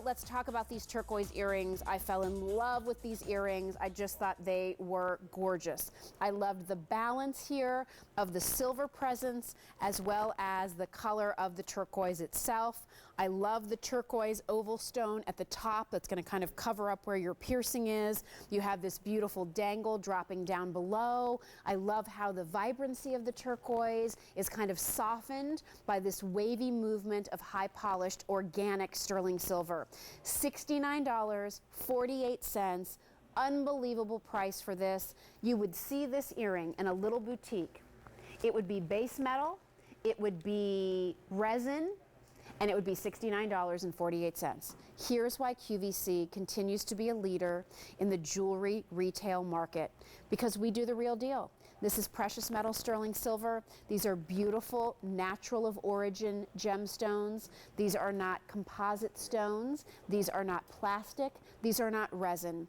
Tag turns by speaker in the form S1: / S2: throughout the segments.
S1: let's talk about these turquoise earrings. I fell in love with these earrings. I just thought they were gorgeous. I loved the balance here of the silver presence as well as the color of the turquoise itself. I love the turquoise oval stone at the top that's going to kind of cover up where your piercing is. You have this beautiful dangle dropping down below. I love how the vibrancy of the turquoise is kind of softened by this wavy movement of high polished organic sterling silver. $69.48. Unbelievable price for this. You would see this earring in a little boutique. It would be base metal, it would be resin, and it would be $69.48. Here's why QVC continues to be a leader in the jewelry retail market, because we do the real deal. This is precious metal sterling silver. These are beautiful, natural of origin gemstones. These are not composite stones. These are not plastic. These are not resin.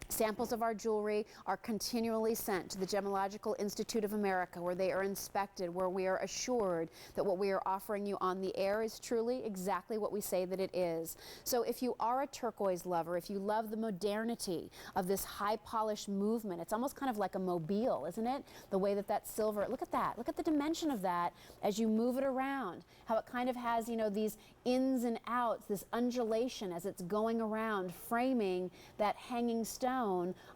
S1: Samples of our jewelry are continually sent to the Gemological Institute of America, where they are inspected, where we are assured that what we are offering you on the air is truly exactly what we say that it is. So if you are a turquoise lover, if you love the modernity of this high polished movement, it's almost kind of like a mobile, isn't it? The way that that silver, look at that, look at the dimension of that as you move it around, how it kind of has, you know, these ins and outs, this undulation as it's going around, framing that hanging stone.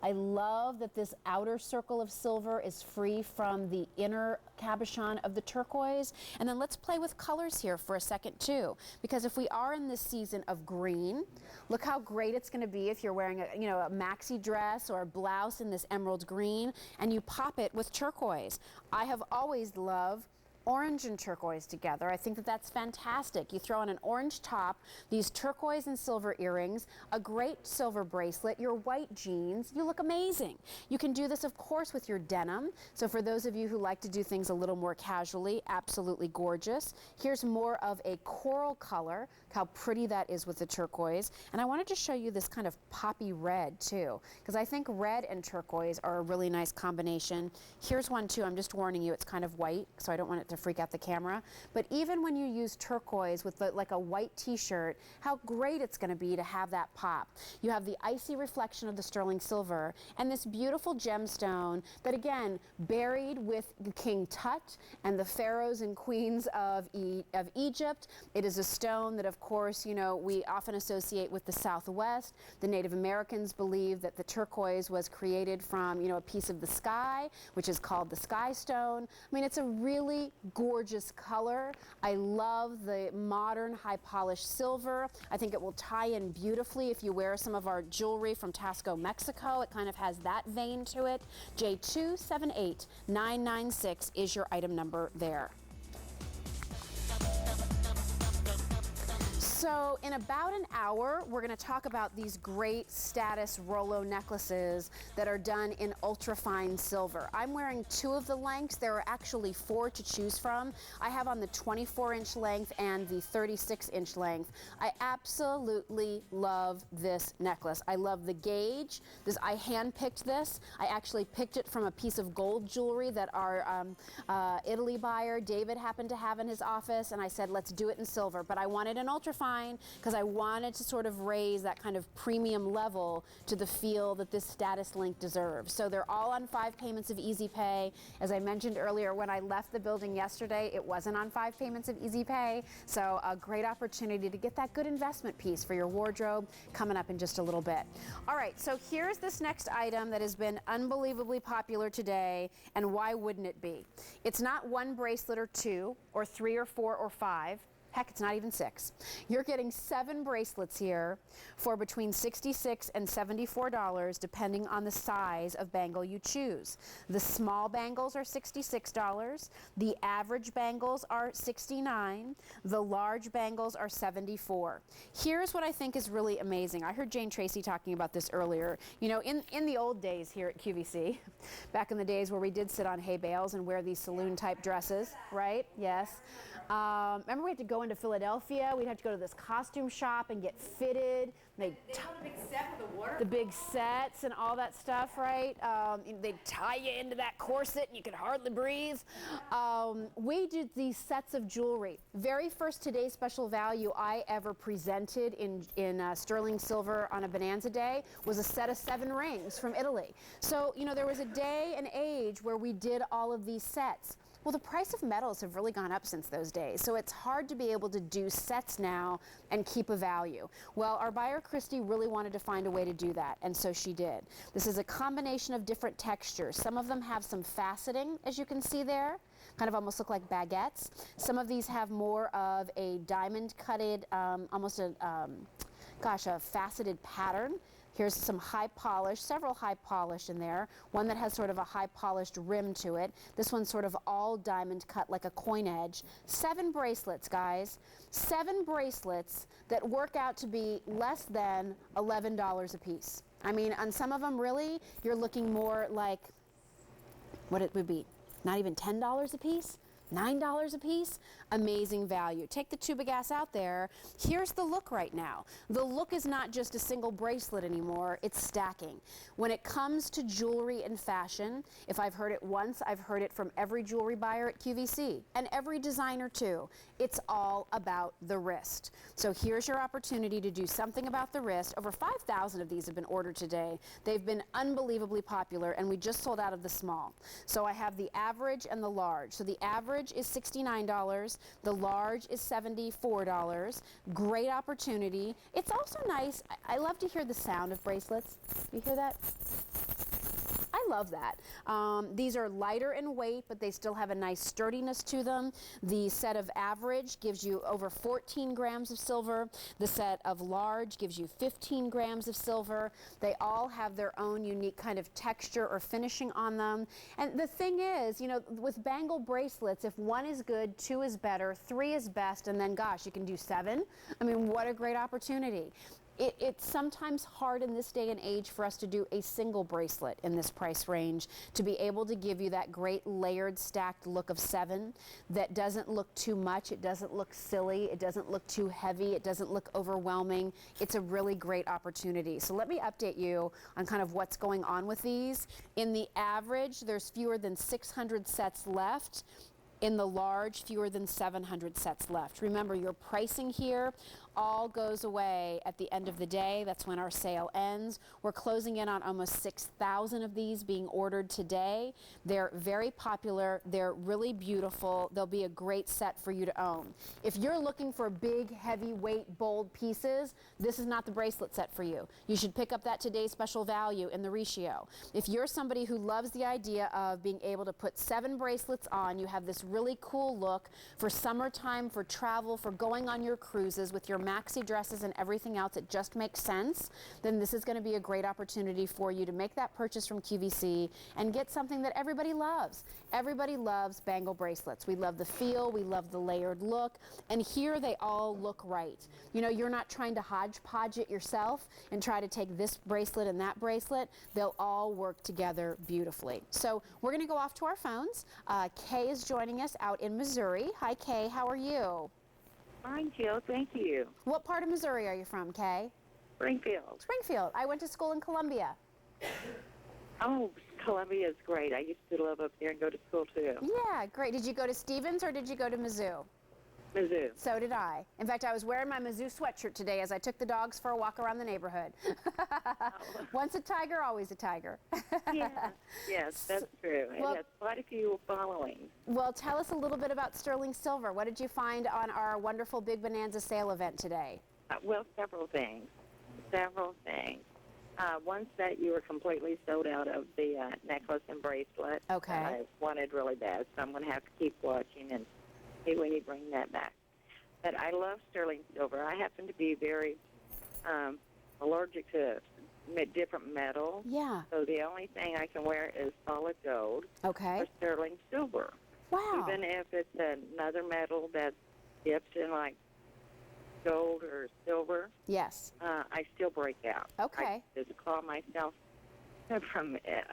S1: I love that this outer circle of silver is free from the inner cabochon of the turquoise. And then let's play with colors here for a second too, because if we are in this season of green, look how great it's going to be if you're wearing a, you know, a maxi dress or a blouse in this emerald green and you pop it with turquoise. I have always loved orange and turquoise together. I think that that's fantastic. You throw on an orange top, these turquoise and silver earrings, a great silver bracelet, your white jeans, you look amazing. You can do this, of course, with your denim. So for those of you who like to do things a little more casually, absolutely gorgeous. Here's more of a coral color. Look how pretty that is with the turquoise. And I wanted to show you this kind of poppy red too, because I think red and turquoise are a really nice combination. Here's one too. I'm just warning you, it's kind of white, so I don't want it to freak out the camera. But even when you use turquoise with like a white t-shirt, how great it's going to be to have that pop. You have the icy reflection of the sterling silver and this beautiful gemstone that, again, buried with King Tut and the pharaohs and queens of Egypt. It is a stone that, of course, you know, we often associate with the Southwest. The Native Americans believe that the turquoise was created from, you know, a piece of the sky, which is called the sky stone. I mean, it's a really gorgeous color. I love the modern high polished silver. I think it will tie in beautifully if you wear some of our jewelry from Tasco, Mexico. It kind of has that vein to it. J278996 is your item number there. So in about an hour, we're going to talk about these great Status Rolo necklaces that are done in ultra-fine silver. I'm wearing 2 of the lengths. There are actually 4 to choose from. I have on the 24-inch length and the 36-inch length. I absolutely love this necklace. I love the gauge. I hand-picked this. I actually picked it from a piece of gold jewelry that our Italy buyer, David, happened to have in his office, and I said, let's do it in silver. But I wanted an ultra-fine because I wanted to sort of raise that kind of premium level to the feel that this Status link deserves. So they're all on 5 payments of Easy Pay. As I mentioned earlier, when I left the building yesterday, it wasn't on 5 payments of Easy Pay. So a great opportunity to get that good investment piece for your wardrobe coming up in just a little bit. All right, so here's this next item that has been unbelievably popular today, and why wouldn't it be? It's not 1 bracelet or 2 or 3 or 4 or 5. Heck, it's not even 6. You're getting 7 bracelets here for between $66 and $74, depending on the size of bangle you choose. The small bangles are $66. The average bangles are $69. The large bangles are $74. Here's what I think is really amazing. I heard Jane Tracy talking about this earlier. You know, in the old days here at QVC, back in the days where we did sit on hay bales and wear these saloon-type dresses, right? Yes. Remember we had to go go into Philadelphia, we'd have to go to this costume shop and get fitted.
S2: They have a big set with a water.
S1: The big sets and all that stuff, right? They'd tie you into that corset and you could hardly breathe. We did these sets of jewelry. Very first Today's Special Value I ever presented in sterling silver on a Bonanza day was a set of 7 rings from Italy. So, you know, there was a day and age where we did all of these sets. Well, the price of metals have really gone up since those days, so it's hard to be able to do sets now and keep a value. Well, our buyer, Christy, really wanted to find a way to do that, and so she did. This is a combination of different textures. Some of them have some faceting, as you can see there, kind of almost look like baguettes. Some of these have more of a diamond-cutted, almost a faceted pattern. Here's some high polish, several high polish in there. One that has sort of a high polished rim to it. This one's sort of all diamond cut like a coin edge. 7 bracelets, guys. 7 bracelets that work out to be less than $11 a piece. I mean, on some of them, really, you're looking more like what it would be. Not even $10 a piece. $9 a piece, amazing value. Take the tube of gas out there. Here's the look right now. The look is not just a single bracelet anymore, it's stacking. When it comes to jewelry and fashion, if I've heard it once, I've heard it from every jewelry buyer at QVC and every designer too. It's all about the wrist. So here's your opportunity to do something about the wrist. Over 5,000 of these have been ordered today. They've been unbelievably popular, and we just sold out of the small. So I have the average and the large. So the average is $69, the large is $74. Great opportunity. It's also nice. I love to hear the sound of bracelets. You hear that? I love that. These are lighter in weight, but they still have a nice sturdiness to them. The set of average gives you over 14 grams of silver. The set of large gives you 15 grams of silver. They all have their own unique kind of texture or finishing on them. And the thing is, you know, with bangle bracelets, if 1 is good, 2 is better, 3 is best, and then gosh, you can do 7. I mean, what a great opportunity. It's sometimes hard in this day and age for us to do a single bracelet in this price range to be able to give you that great layered stacked look of 7 that doesn't look too much, it doesn't look silly, it doesn't look too heavy, it doesn't look overwhelming. It's a really great opportunity. So let me update you on kind of what's going on with these. In the average, there's fewer than 600 sets left. In the large, fewer than 700 sets left. Remember, your pricing here all goes away at the end of the day. That's when our sale ends. We're closing in on almost 6,000 of these being ordered today. They're very popular. They're really beautiful. They'll be a great set for you to own. If you're looking for big, heavyweight, bold pieces, this is not the bracelet set for you. You should pick up that Today's Special Value in the ratio. If you're somebody who loves the idea of being able to put 7 bracelets on, you have this really cool look for summertime, for travel, for going on your cruises with your maxi dresses and everything else, it just makes sense, then this is going to be a great opportunity for you to make that purchase from QVC and get something that everybody loves. Everybody loves bangle bracelets. We love the feel, we love the layered look, and here they all look right. You know, you're not trying to hodgepodge it yourself and try to take this bracelet and that bracelet. They'll all work together beautifully. So we're going to go off to our phones. Kay is joining us out in Missouri. Hi, Kay. How are you?
S3: Fine, Jill. Thank you.
S1: What part of Missouri are you from, Kay?
S3: Springfield.
S1: Springfield. I went to school in Columbia.
S3: Oh, Columbia is great. I used to live up there and go to school, too.
S1: Yeah, great. Did you go to Stevens or did you go to Mizzou?
S3: Mizzou.
S1: So did I. In fact, I was wearing my Mizzou sweatshirt today as I took the dogs for a walk around the neighborhood. Once a tiger, always a tiger.
S3: Yeah. Yes, that's true.
S1: Well,
S3: it has quite a few following.
S1: Well, tell us a little bit about sterling silver. What did you find on our wonderful Big Bonanza sale event today?
S3: Well, several things. Once that you were completely sold out of the necklace and bracelet.
S1: Okay.
S3: I wanted really bad, so I'm going to have to keep watching and see when you bring that back. But I love sterling silver. I happen to be very allergic to different metal.
S1: Yeah.
S3: So the only thing I can wear is solid gold
S1: Okay.
S3: or sterling silver.
S1: Wow.
S3: Even if it's another metal that's dipped in like gold or silver,
S1: Yes.
S3: I still break out.
S1: Okay.
S3: I just claw myself from it.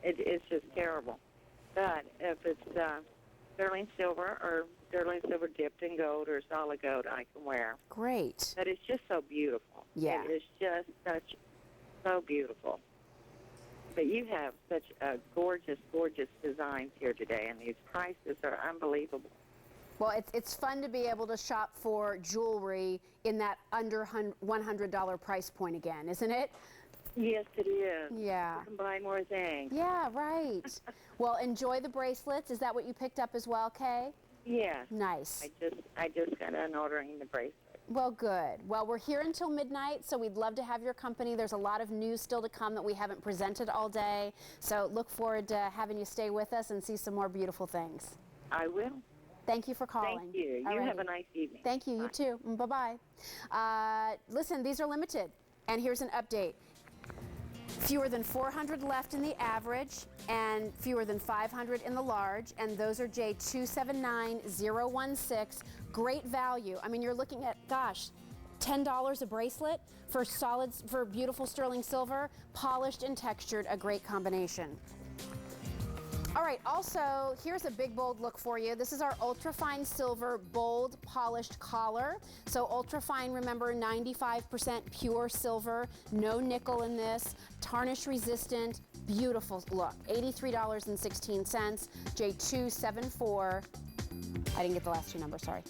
S3: It's just terrible. But if it's sterling silver or sterling silver dipped in gold or solid gold I can wear.
S1: Great.
S3: But it's just so beautiful.
S1: Yeah.
S3: It is just so beautiful. But you have such gorgeous, gorgeous designs here today, and these prices are unbelievable.
S1: Well, it's fun to be able to shop for jewelry in that under $100 price point again, isn't it?
S3: Yes, it is.
S1: Yeah.
S3: You can buy more things.
S1: Yeah, right. Well, enjoy the bracelets. Is that what you picked up as well, Kay?
S3: Yes.
S1: Nice.
S3: I just got done ordering the bracelet.
S1: Well, good. Well, we're here until midnight, so we'd love to have your company. There's a lot of news still to come that we haven't presented all day, so look forward to having you stay with us and see some more beautiful things.
S3: I will.
S1: Thank you for calling.
S3: Thank you. You have a nice evening.
S1: Thank you. You too. Bye-bye. Listen, these are limited, and here's an update. Fewer than 400 left in the average and fewer than 500 in the large, and those are J279016. Great value. I mean, you're looking at, gosh, $10 a bracelet for beautiful sterling silver, polished and textured, a great combination. All right, also, here's a big, bold look for you. This is our ultra-fine silver bold polished collar. So ultra-fine, remember, 95% pure silver, no nickel in this, tarnish resistant, beautiful look. $83.16, J274. I didn't get the last two numbers, sorry.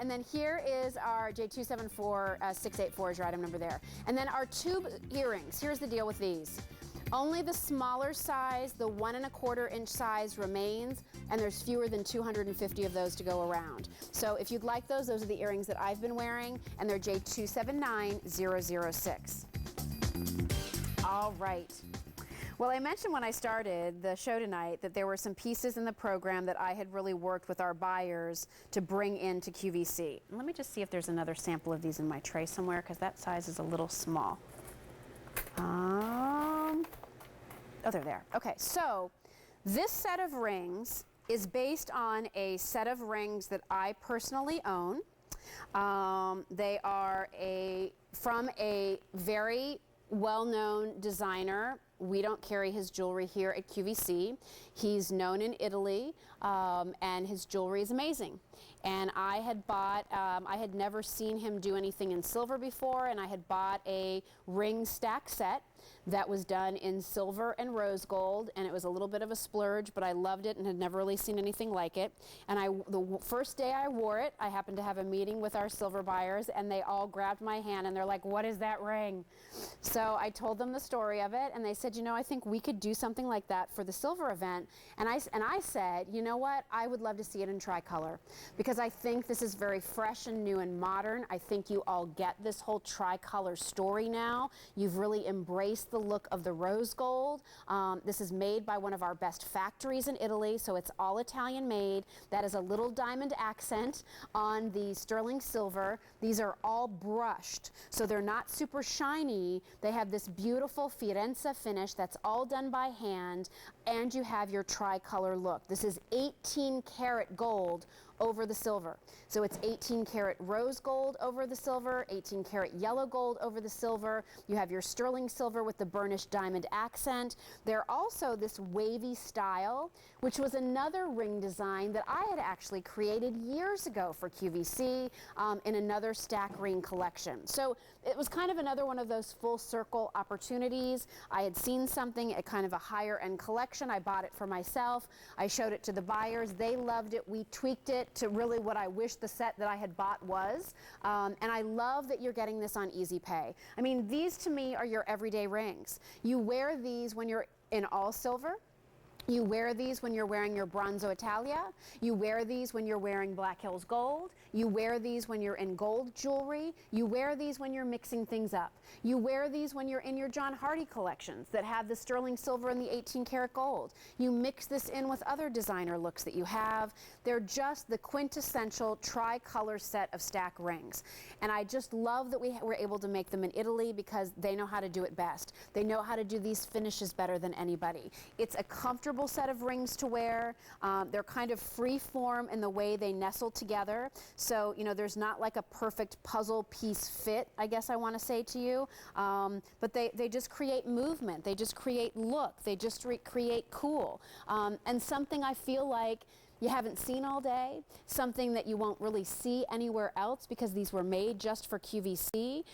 S1: And then here is our J274684 is your item number there. And then our tube earrings. Here's the deal with these. Only the smaller size, the 1 1/4 inch size remains, and there's fewer than 250 of those to go around. So if you'd like those are the earrings that I've been wearing, and they're J279006. All right. Well, I mentioned when I started the show tonight that there were some pieces in the program that I had really worked with our buyers to bring into QVC. Let me just see if there's another sample of these in my tray somewhere, because that size is a little small. Oh, they're there. Okay, so this set of rings is based on a set of rings that I personally own. They are from a very well-known designer. We don't carry his jewelry here at QVC. He's known in Italy, and his jewelry is amazing. And I had bought, I had never seen him do anything in silver before, and I had bought a ring stack set that was done in silver and rose gold, and it was a little bit of a splurge, but I loved it and had never really seen anything like it. And the first day I wore it, I happened to have a meeting with our silver buyers, and they all grabbed my hand and they're like, "What is that ring?" So I told them the story of it, and they said, "You know, I think we could do something like that for the silver event." And I said, "You know what? I would love to see it in tricolor, because I think this is very fresh and new and modern. I think you all get this whole tricolor story now. You've really embraced the look of the rose gold. This is made by one of our best factories in Italy, so it's all Italian made. That is a little diamond accent on the sterling silver. These are all brushed, so they're not super shiny. They have this beautiful Firenze finish that's all done by hand, and you have your tricolor look. This is 18 karat gold over the silver. So it's 18 karat rose gold over the silver, 18 karat yellow gold over the silver. You have your sterling silver with the burnished diamond accent. They're also this wavy style, which was another ring design that I had actually created years ago for QVC in another stack ring collection. So it was kind of another one of those full circle opportunities. I had seen something at kind of a higher end collection. I bought it for myself. I showed it to the buyers. They loved it. We tweaked it to really what I wish the set that I had bought was. And I love that you're getting this on Easy Pay. I mean, these to me are your everyday rings. You wear these when you're in all silver. You wear these when you're wearing your Bronzo Italia. You wear these when you're wearing Black Hills Gold. You wear these when you're in gold jewelry. You wear these when you're mixing things up. You wear these when you're in your John Hardy collections that have the sterling silver and the 18 karat gold. You mix this in with other designer looks that you have. They're just the quintessential tri-color set of stack rings. And I just love that we were able to make them in Italy, because they know how to do it best. They know how to do these finishes better than anybody. It's a comfortable set of rings to wear. They're kind of free form in the way they nestle together. So, you know, there's not like a perfect puzzle piece fit, I guess I want to say to you. But they just create movement. They just create look. They just create cool. And something I feel like you haven't seen all day, something that you won't really see anywhere else because these were made just for QVC.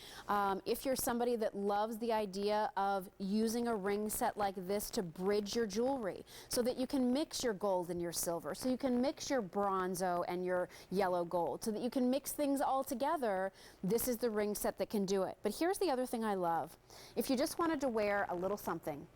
S1: If you're somebody that loves the idea of using a ring set like this to bridge your jewelry so that you can mix your gold and your silver, so you can mix your bronzo and your yellow gold, so that you can mix things all together, this is the ring set that can do it. But here's the other thing I love. If you just wanted to wear a little something,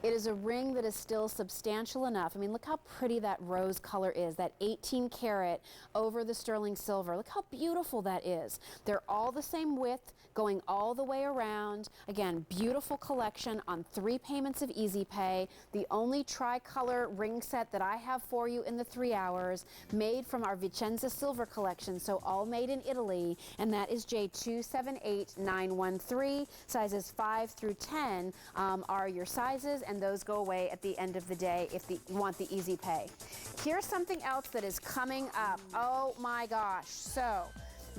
S1: it is a ring that is still substantial enough. I mean, look how pretty that rose color is, that 18 karat over the sterling silver. Look how beautiful that is. They're all the same width, going all the way around. Again, beautiful collection on 3 payments of Easy Pay. The only tricolor ring set that I have for you in the 3 hours, made from our Vicenza silver collection, so all made in Italy, and that is J278913. Sizes 5 through 10 are your sizes, and those go away at the end of the day if you want the Easy Pay. Here's something else that is coming up. Oh my gosh. So,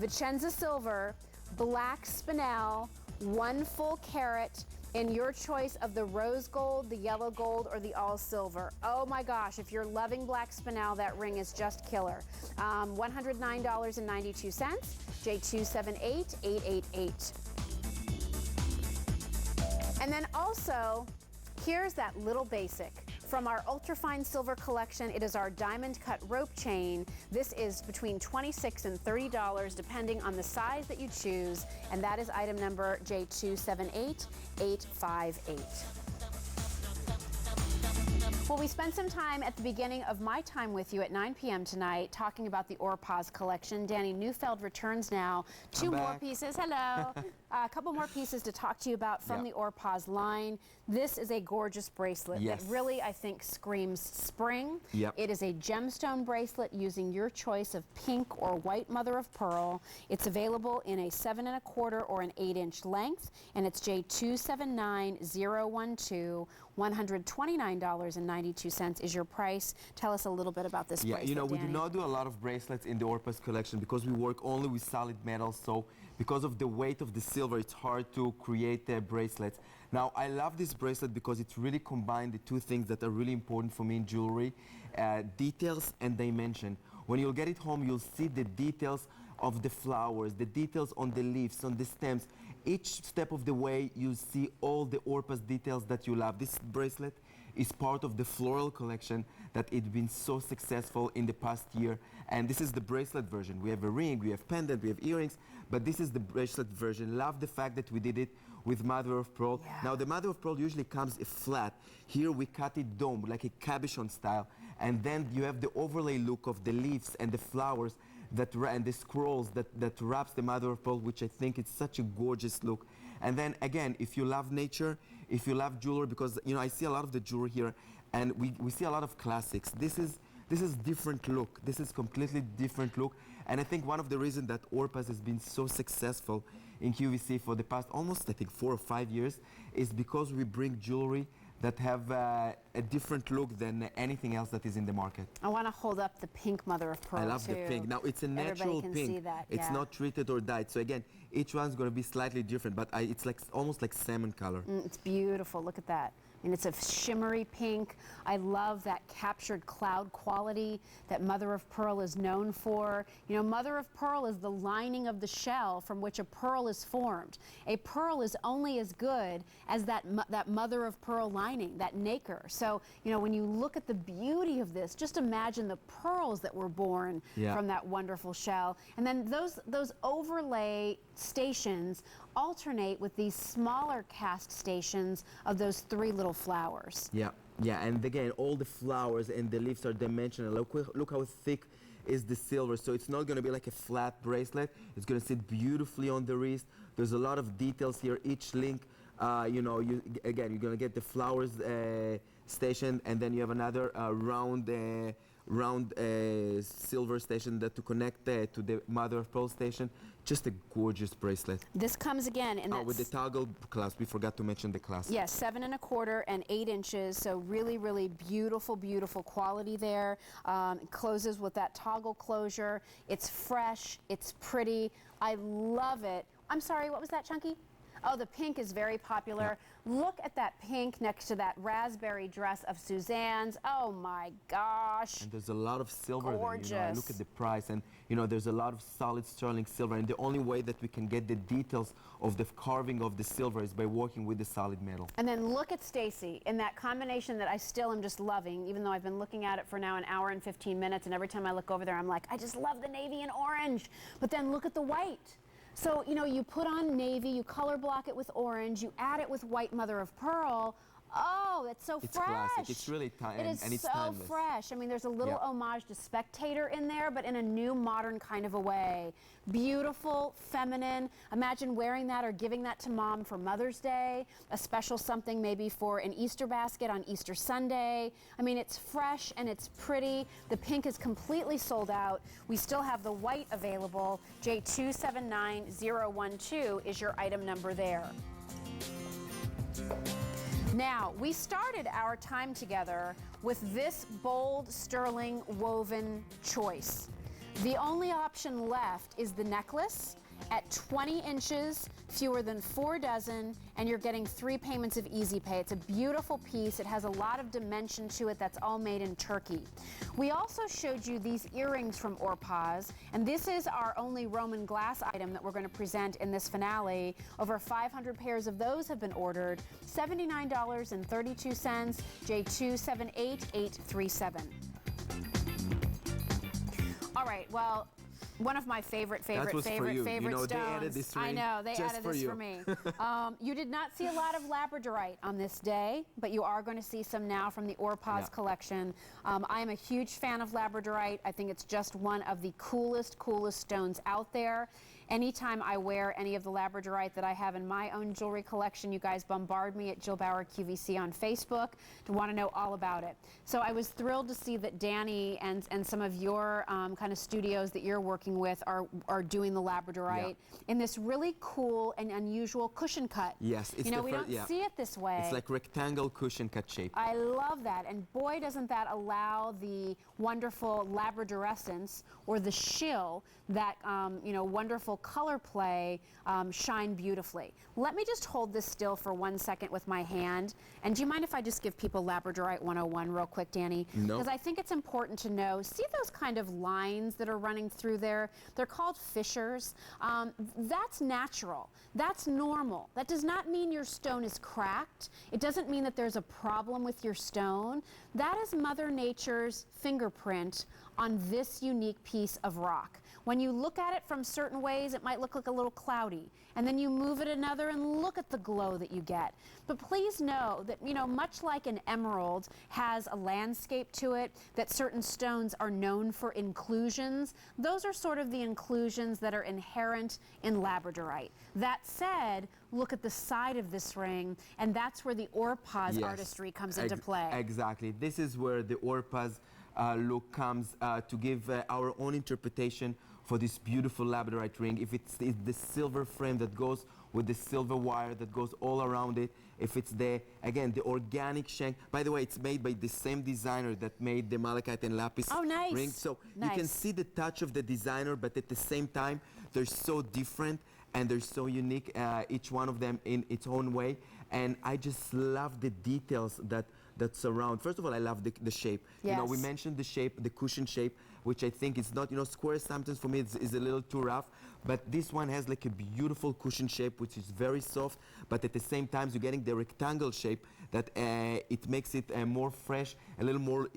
S1: Vicenza silver, black spinel, 1 full carat, in your choice of the rose gold, the yellow gold, or the all silver. Oh my gosh, if you're loving black spinel, that ring is just killer. $109.92, J278888. And then also, here's that little basic. From our ultrafine silver collection, it is our diamond cut rope chain. This is between $26 and $30 depending on the size that you choose, and that is item number J278858. Well, we spent some time at the beginning of my time with you at 9 p.m. tonight talking about the Orpaz collection. Danny Neufeld returns now. 2 more pieces. Hello. A couple more pieces to talk to you about from the Orpaz line. This is a gorgeous bracelet that really, I think, screams spring. It is a gemstone bracelet using your choice of pink or white mother of pearl. It's available in a 7 1/4 or an 8-inch length, and it's J279012. $129.92 is your price. Tell us a little bit about this bracelet,
S4: you know, we
S1: Danny.
S4: do not do a lot of bracelets in the Orpaz collection because we work only with solid metals, so because of the weight of the silver, it's hard to create the bracelets. Now, I love this bracelet because it really combined the 2 things that are really important for me in jewelry, details and dimension. When you'll get it home, you'll see the details of the flowers, the details on the leaves, on the stems. Each step of the way, you see all the Orpaz details that you love. This bracelet is part of the floral collection that it's been so successful in the past year. And this is the bracelet version. We have a ring, we have pendant, we have earrings, but this is the bracelet version. Love the fact that we did it with mother of pearl. Now, the mother of pearl usually comes flat. Here we cut it dome, like a cabochon style. And then you have the overlay look of the leaves and the flowers and the scrolls that wraps the mother of pearl, which I think it's such a gorgeous look. And then again, if you love nature, if you love jewelry, because you know I see a lot of the jewelry here, and we see a lot of classics. This is different look. This is completely different look, and I think one of the reasons that Orpaz has been so successful in QVC for the past almost I think 4 or 5 years is because we bring jewelry that have a different look than anything else that is in the market.
S1: I want to hold up the pink mother of pearl.
S4: I love
S1: too.
S4: the pink. Now, it's a natural
S1: Everybody can
S4: pink.
S1: see that,
S4: It's not treated or dyed. So again, each one's going to be slightly different, but it's like almost like salmon color.
S1: It's beautiful. Look at that. And it's a shimmery pink. I love that captured cloud quality that mother of pearl is known for. You know, mother of pearl is the lining of the shell from which a pearl is formed. A pearl is only as good as that mother of pearl lining, that nacre. So, you know, when you look at the beauty of this, just imagine the pearls that were born from that wonderful shell. And then those overlay stations alternate with these smaller cast stations of those 3 little flowers.
S4: Yeah, and again, all the flowers and the leaves are dimensional. Look how thick is the silver. So it's not going to be like a flat bracelet. It's going to sit beautifully on the wrist. There's a lot of details here. Each link, you know, again, you're going to get the flowers station, and then you have another round silver station that to connect to the mother of pearl station. Just a gorgeous bracelet.
S1: This comes again in that
S4: with the toggle clasp. We forgot to mention the clasp.
S1: Yes, 7 1/4 and 8 inches. So really, really beautiful, beautiful quality there. It closes with that toggle closure. It's fresh. It's pretty. I love it. I'm sorry, what was that, Chunky? Oh, the pink is very popular. Look at that pink next to that raspberry dress of Suzanne's. Oh my gosh.
S4: And there's a lot of silver there.
S1: Gorgeous.
S4: You know, I look at the price, and there's a lot of solid sterling silver. And the only way that we can get the details of the carving of the silver is by working with the solid metal.
S1: And then look at Staci in that combination that I still am just loving, even though I've been looking at it for now an hour and 15 minutes. And every time I look over there, I'm like, I just love the navy and orange. But then look at the white. So, you put on navy, you color block it with orange, you add it with white mother of pearl. Oh, it's so
S4: It's
S1: fresh.
S4: classic. It's really
S1: It is
S4: and it's
S1: so
S4: timeless.
S1: fresh. I mean, there's a little homage to Spectator in there, but in a new modern kind of a way. Beautiful, feminine. Imagine wearing that or giving that to mom for Mother's Day, a special something maybe for an Easter basket on Easter Sunday. I mean, it's fresh and it's pretty. The pink is completely sold out. We still have the white available. J279012 is your item number there. Now, we started our time together with this bold sterling woven choice. The only option left is the necklace at 20 inches, fewer than 4 dozen, and you're getting 3 payments of easy pay. It's a beautiful piece. It has a lot of dimension to it. That's all made in Turkey. We also showed you these earrings from Orpaz, and this is our only Roman glass item that we're going to present in this finale. Over 500 pairs of those have been ordered. $79.32, J278837. All right, well, one of my favorite
S4: That was for you.
S1: stones.
S4: They added this
S1: I
S4: ring
S1: know, they
S4: just
S1: added
S4: for
S1: this
S4: you.
S1: for me. You did not see a lot of labradorite on this day, but you are going to see some now from the Orpaz collection. I am a huge fan of labradorite. I think it's just one of the coolest stones out there. Anytime I wear any of the labradorite that I have in my own jewelry collection, you guys bombard me at Jill Bauer QVC on Facebook to want to know all about it. So I was thrilled to see that Danny and some of your kind of studios that you're working with are doing the labradorite in this really cool and unusual cushion cut.
S4: Yes, it's
S1: we don't see it this way.
S4: It's like rectangle cushion cut shape.
S1: I love that, and boy, doesn't that allow the wonderful labradorescence or the shill, that wonderful color play shine beautifully. Let me just hold this still for 1 second with my hand. And do you mind if I just give people Labradorite 101 real quick, Danny?
S4: No.
S1: Because I think it's important to know. See those kind of lines that are running through there? They're called fissures. That's natural. That's normal. That does not mean your stone is cracked. It doesn't mean that there's a problem with your stone. That is Mother Nature's fingerprint on this unique piece of rock. When you look at it from certain ways, it might look like a little cloudy. And then you move it another and look at the glow that you get. But please know that, much like an emerald has a landscape to it, that certain stones are known for inclusions, those are sort of the inclusions that are inherent in labradorite. That said, look at the side of this ring, and that's where the Orpaz artistry comes into play.
S4: Exactly. This is where the Orpaz look comes to give our own interpretation for this beautiful labradorite ring. If it's the silver frame that goes with the silver wire that goes all around it, if it's the organic shank. By the way, it's made by the same designer that made the malachite and lapis ring. So you can see the touch of the designer, but at the same time, they're so different and they're so unique, each one of them in its own way. And I just love the details that surround. First of all, I love the shape.
S1: Yes.
S4: We mentioned the shape, the cushion shape, which I think is not, square sometimes for me is a little too rough, but this one has like a beautiful cushion shape, which is very soft, but at the same time, you're getting the rectangle shape that it makes it more fresh, a little more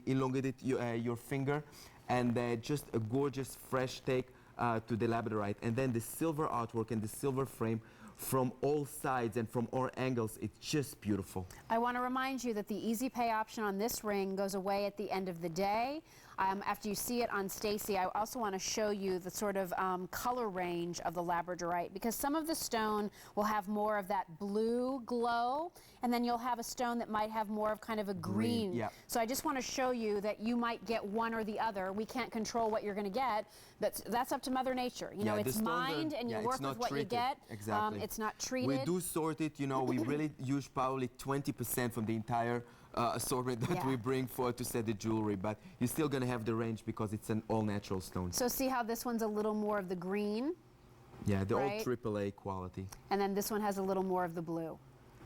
S4: elongated your finger, and just a gorgeous, fresh take to the labradorite. And then the silver artwork and the silver frame from all sides and from all angles, it's just beautiful.
S1: I want to remind you that the easy pay option on this ring goes away at the end of the day. After you see it on Staci, I also want to show you the sort of color range of the labradorite, because some of the stone will have more of that blue glow, and then you'll have a stone that might have more of kind of a green.
S4: Yeah.
S1: So I just want to show you that you might get one or the other. We can't control what you're going to get. That's up to Mother Nature. It's mined, and you work with what you get.
S4: Exactly.
S1: It's not treated.
S4: We do sort it. We really use probably 20% from the entire assortment that we bring to set the jewelry, but you're still going to have the range because it's an all-natural stone.
S1: So see how this one's a little more of the green?
S4: Yeah, they're
S1: right?
S4: all AAA quality.
S1: And then this one has a little more of the blue.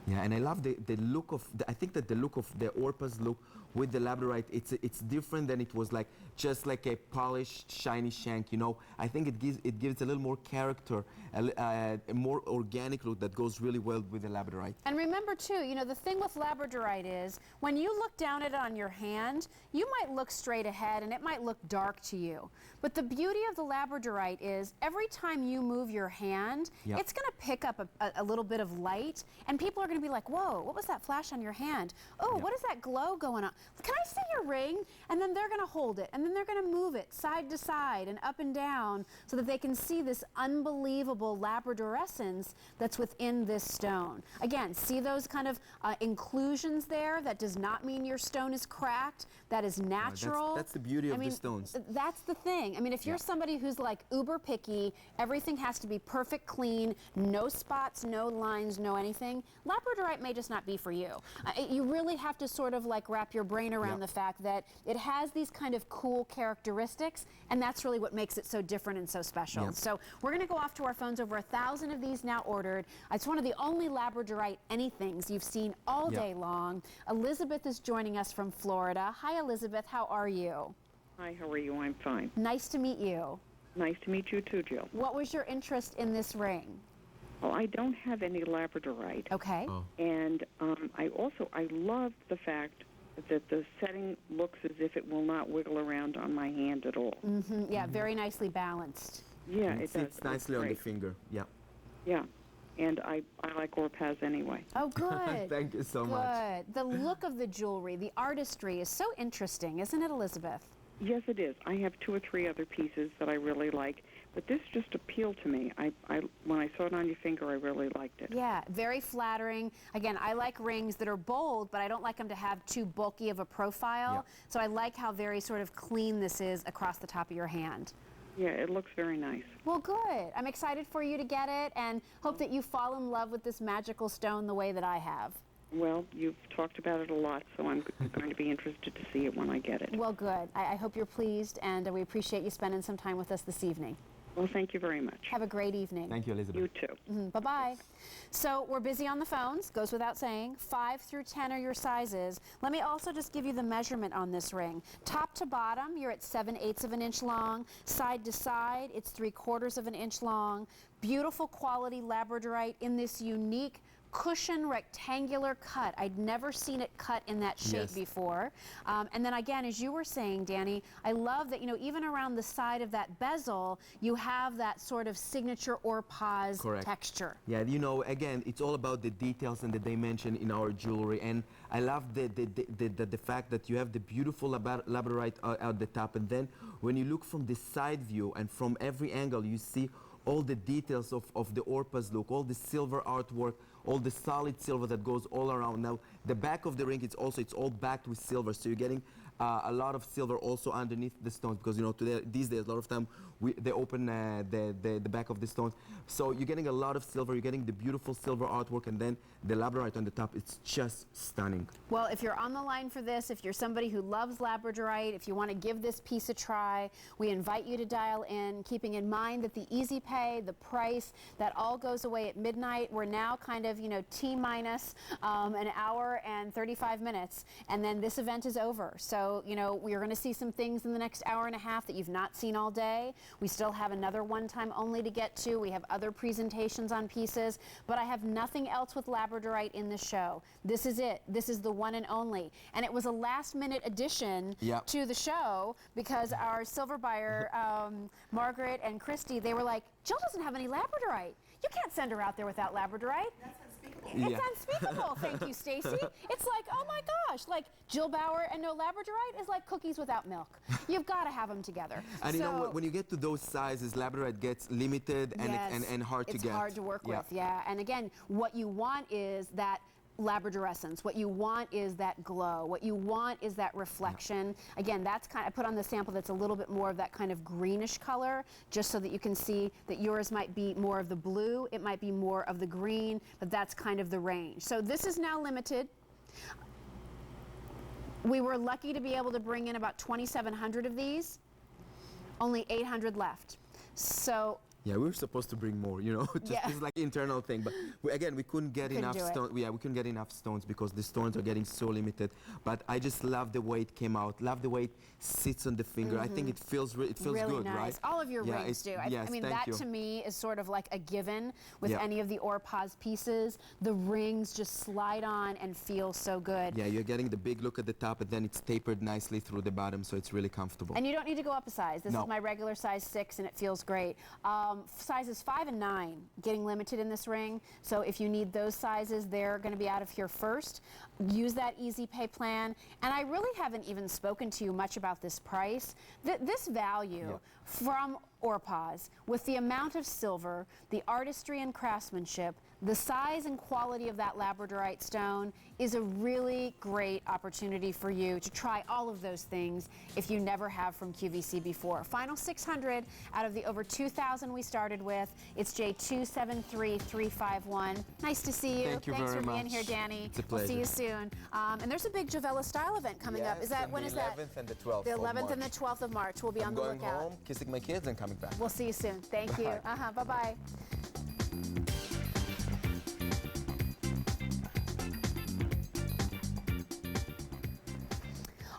S4: Yeah, and I love the look of, I think that the look of the Orpaz look with the labradorite, it's different than it was like just like a polished, shiny shank, you know. I think it gives a little more character, a more organic look that goes really well with the labradorite.
S1: And remember too, you know, the thing with labradorite is when you look down at it on your hand, you might look straight ahead and it might look dark to you. But the beauty of the labradorite is every time you move your hand,
S4: Yep.
S1: it's going to pick up a little bit of light, and people are going to be like, whoa, what was that flash on your hand? Oh,
S4: Yep.
S1: what is that glow going on? Can I see your ring? And then they're going to hold it, and then they're going to move it side to side and up and down so that they can see this unbelievable labradorescence that's within this stone. Again, see those kind of inclusions there? That does not mean your stone is cracked. That is natural.
S4: That's the beauty of the stones.
S1: That's the thing. I mean, if you're
S4: Yeah.
S1: somebody who's like uber picky, everything has to be perfect clean, no spots, no lines, no anything, labradorite may just not be for you. You really have to sort of like wrap your brain around
S4: Yeah.
S1: the fact that it has these kind of cool characteristics, and that's really what makes it so different and so special.
S4: Yeah.
S1: So we're going to go off to our phones. Over 1,000 of these now ordered. It's one of the only labradorite anythings you've seen all
S4: Yeah.
S1: day long. Elizabeth is joining us from Florida. Hi, Elizabeth. How are you?
S5: Hi, how are you? I'm fine.
S1: Nice to meet you.
S5: Nice to meet you too, Jill.
S1: What was your interest in this ring?
S5: Well, I don't have any labradorite,
S1: Okay.
S4: Oh.
S5: and I love the fact that the setting looks as if it will not wiggle around on my hand at all.
S1: Yeah, very nicely balanced.
S5: Yeah,
S4: It
S5: it does.
S4: sits nicely on the
S5: Great.
S4: finger. Yeah.
S5: Yeah, and I like Orpaz anyway.
S1: Oh, good.
S4: Thank you so much.
S1: Good. The look of the jewelry, the artistry is so interesting, isn't it, Elizabeth?
S5: Yes, it is. I have 2 or 3 other pieces that I really like, but this just appealed to me. When I saw it on your finger, I really liked it.
S1: Yeah, very flattering. Again, I like rings that are bold, but I don't like them to have too bulky of a profile.
S4: Yeah.
S1: So I like how very sort of clean this is across the top of your hand.
S5: Yeah, it looks very nice.
S1: Well, good. I'm excited for you to get it and hope that you fall in love with this magical stone the way that I have.
S5: Well, you've talked about it a lot, so I'm going to be interested to see it when I get it.
S1: Well, good. I hope you're pleased, and we appreciate you spending some time with us this evening.
S5: Well, thank you very much.
S1: Have a great evening.
S4: Thank you, Elizabeth.
S5: You too.
S1: Bye-bye. So we're busy on the phones, goes without saying. 5 through 10 are your sizes. Let me also just give you the measurement on this ring. Top to bottom, you're at 7/8 of an inch long. Side to side, it's 3/4 of an inch long. Beautiful quality labradorite in this unique cushion rectangular cut. I'd never seen it cut in that shape
S4: Yes.
S1: before. And then again, as you were saying, Danny, I love that, you know, even around the side of that bezel, you have that sort of signature Orpaz
S4: Correct.
S1: texture.
S4: Yeah, you know, again, it's all about the details and the dimension in our jewelry, and I love the fact that you have the beautiful labradorite at the top, and then when you look from the side view and from every angle, you see all the details of the Orpaz look, all the silver artwork, all the solid silver that goes all around. Now, the back of the ring, it's all backed with silver, so you're getting a lot of silver also underneath the stones, because you know these days a lot of time they open the back of the stones, so you're getting a lot of silver. You're getting the beautiful silver artwork, and then the labradorite on the top. It's just stunning.
S1: Well, if you're on the line for this, if you're somebody who loves labradorite, if you want to give this piece a try, we invite you to dial in, keeping in mind that the easy pay, the price, that all goes away at midnight. We're now kind of, you know, T-minus an hour and 35 minutes, and then this event is over. So, you know, we're going to see some things in the next hour and a half that you've not seen all day. We still have another one-time only to get to. We have other presentations on pieces, but I have nothing else with labradorite in the show. This is it. This is the one and only. And it was a last-minute addition
S4: Yep.
S1: to the show because our silver buyer, Margaret and Christy, they were like, Jill doesn't have any labradorite. You can't send her out there without labradorite. It's
S4: Yeah.
S1: unspeakable. Thank you, Staci. It's like, oh my gosh, like Jill Bauer and no labradorite is like cookies without milk. You've got to have them together.
S4: And you know,
S1: So-
S4: when you get to those sizes, labradorite gets limited and
S1: Yes,
S4: and hard to
S1: it's
S4: get.
S1: hard to work
S4: Yeah.
S1: with, yeah. And again, what you want is that labradorescence. What you want is that glow. What you want is that reflection. Again, that's kind of, I put on the sample that's a little bit more of that kind of greenish color, just so that you can see that yours might be more of the blue, it might be more of the green, but that's kind of the range. So this is now limited. We were lucky to be able to bring in about 2,700 of these. Only 800 left. So
S4: Yeah, we were supposed to bring more, you know, just
S1: Yeah.
S4: this is like internal thing. But again, we couldn't get
S1: Couldn't
S4: enough
S1: do it.
S4: stones. Yeah, we couldn't get enough stones because the stones are getting so limited. But I just love the way it came out. Love the way it sits on the finger. I think it feels it feels
S1: really
S4: good,
S1: nice.
S4: right?
S1: All of your
S4: Yeah,
S1: rings do.
S4: yes,
S1: I mean,
S4: thank
S1: that
S4: you.
S1: to me is sort of like a given with
S4: Yeah.
S1: any of the Orpaz pieces. The rings just slide on and feel so good.
S4: Yeah, you're getting the big look at the top, and then it's tapered nicely through the bottom, so it's really comfortable.
S1: And you don't need to go up a size. This
S4: No.
S1: is my regular size 6, and it feels great. Sizes 5 and 9 getting limited in this ring. So if you need those sizes, they're going to be out of here first. Use that easy pay plan. And I really haven't even spoken to you much about this price. This value
S4: Yeah.
S1: from Orpaz, with the amount of silver, the artistry and craftsmanship, the size and quality of that labradorite stone, is a really great opportunity for you to try all of those things if you never have from QVC before. Final 600 out of the over 2,000 we started with. It's J273351. Nice to see you.
S4: Thank you
S1: Thanks
S4: very
S1: for being
S4: much.
S1: here, Danny.
S4: It's a
S1: We'll see you
S4: pleasure.
S1: soon. And there's a big Javella style event coming up. Is that when is that?
S4: The 11th and the 12th.
S1: The
S4: of
S1: 11th and
S4: March.
S1: the 12th of March. We'll be on
S4: I'm
S1: the
S4: going
S1: lookout.
S4: home, kissing my kids, and coming back.
S1: We'll see you soon. Thank you.
S4: Bye.
S1: Bye-bye.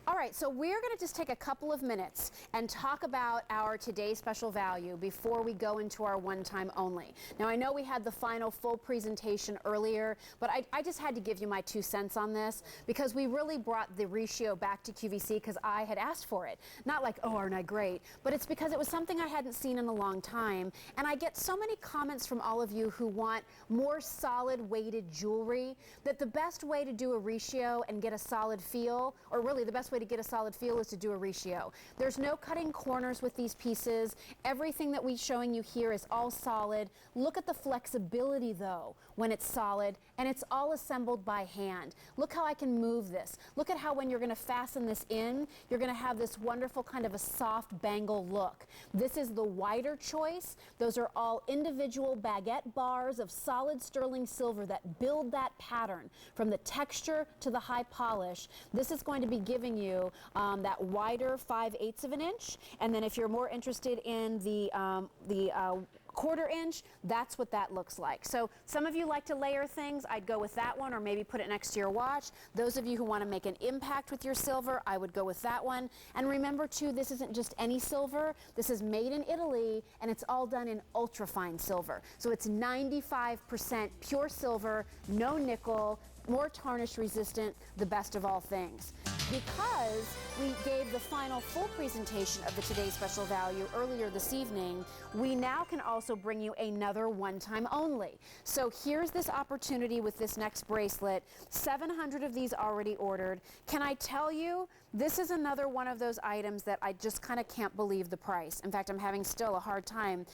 S1: All right, so we're going to just take a couple of minutes and talk about our today's special value before we go into our one-time only. Now, I know we had the final full presentation earlier, but I just had to give you my 2 cents on this because we really brought the ratio back to QVC because I had asked for it. Not like, oh, aren't I great? But it's because it was something I hadn't seen in a long time, and I get so many comments from all of you who want more solid weighted jewelry that the best way to do a ratio and get a solid feel, or really the best way to get a solid feel, is to do a ratio. There's no cutting corners with these pieces. Everything that we're showing you here is all solid. Look at the flexibility though when it's solid, and it's all assembled by hand. Look how I can move this. Look at how when you're going to fasten this in, you're going to have this wonderful kind of a soft bangle look. This is the wider choice. Those are all individual baguette bars of solid sterling silver that build that pattern from the texture to the high polish. This is going to be giving you that wider 5/8 of an inch, and then if you're more interested in the 1/4 inch, that's what that looks like. So some of you like to layer things. I'd go with that one, or maybe put it next to your watch. Those of you who want to make an impact with your silver, I would go with that one. And remember too, this isn't just any silver. This is made in Italy, and it's all done in ultrafine silver. So it's 95% pure silver, no nickel, more tarnish resistant, the best of all things. Because we gave the final full presentation of the Today's Special Value earlier this evening, we now can also bring you another one-time only. So here's this opportunity with this next bracelet. 700 of these already ordered. Can I tell you, this is another one of those items that I just kind of can't believe the price. In fact, I'm having still a hard time.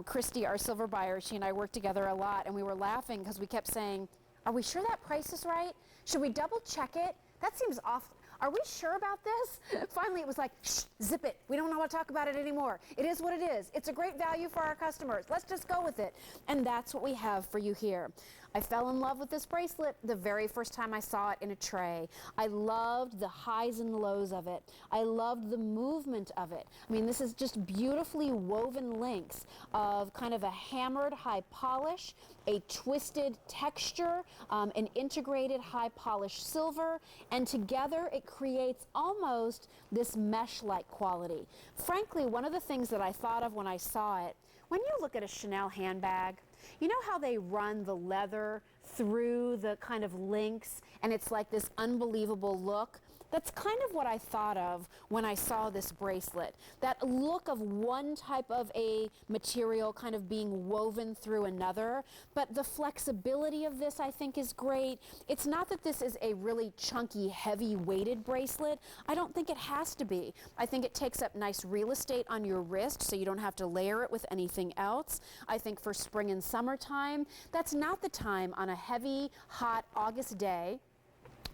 S1: Christy, our silver buyer, she and I worked together a lot, and we were laughing because we kept saying, are we sure that price is right? Should we double check it? That seems off. Are we sure about this? Finally, it was like, shh, zip it. We don't want to talk about it anymore. It is what it is. It's a great value for our customers. Let's just go with it. And that's what we have for you here. I fell in love with this bracelet the very first time I saw it in a tray. I loved the highs and lows of it. I loved the movement of it. I mean, this is just beautifully woven links of kind of a hammered high polish, a twisted texture, an integrated high polished silver, and together it creates almost this mesh-like quality. Frankly, one of the things that I thought of when I saw it, when you look at a Chanel handbag, you know how they run the leather through the kind of links and it's like this unbelievable look? That's kind of what I thought of when I saw this bracelet. That look of one type of a material kind of being woven through another, but the flexibility of this I think is great. It's not that this is a really chunky, heavy weighted bracelet. I don't think it has to be. I think it takes up nice real estate on your wrist so you don't have to layer it with anything else. I think for spring and summertime, that's not the time on a heavy, hot August day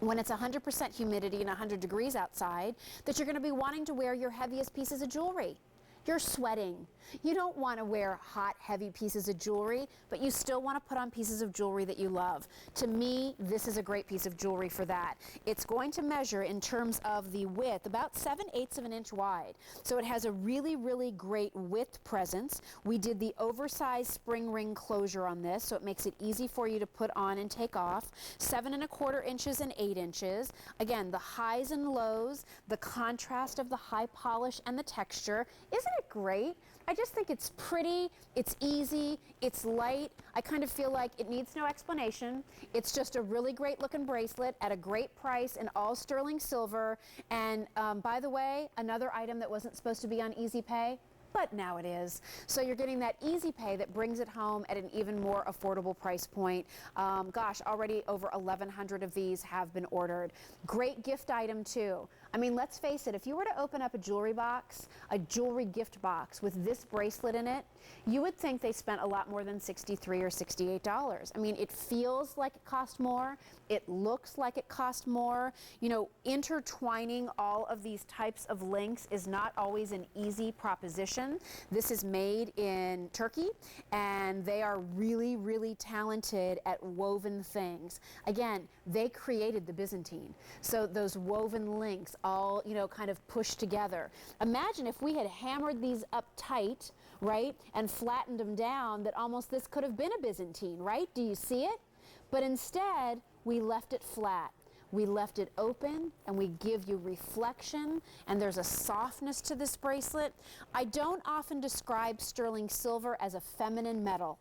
S1: when it's 100% humidity and 100 degrees outside that you're going to be wanting to wear your heaviest pieces of jewelry. You're sweating. You don't want to wear hot, heavy pieces of jewelry, but you still want to put on pieces of jewelry that you love. To me, this is a great piece of jewelry for that. It's going to measure in terms of the width about 7/8 of an inch wide. So it has a really, really great width presence. We did the oversized spring ring closure on this, so it makes it easy for you to put on and take off. 7¼ inches and 8 inches. Again, the highs and lows, the contrast of the high polish and the texture. Isn't it great? I just think it's pretty, it's easy, it's light. I kind of feel like it needs no explanation. It's just a really great looking bracelet at a great price in all sterling silver. And by the way, another item that wasn't supposed to be on Easy Pay, but now it is. So you're getting that easy pay that brings it home at an even more affordable price point. Gosh, already over 1,100 of these have been ordered. Great gift item too. I mean, let's face it, if you were to open up a jewelry box, a jewelry gift box with this bracelet in it, you would think they spent a lot more than $63 or $68. I mean, it feels like it cost more. It looks like it cost more. You know, intertwining all of these types of links is not always an easy proposition. This is made in Turkey, and they are really, really talented at woven things. Again, they created the Byzantine. So those woven links all, you know, kind of pushed together. Imagine if we had hammered these up tight, right, and flattened them down, that almost this could have been a Byzantine, right? Do you see it? But instead, we left it flat. We left it open, and we give you reflection, and there's a softness to this bracelet. I don't often describe sterling silver as a feminine metal,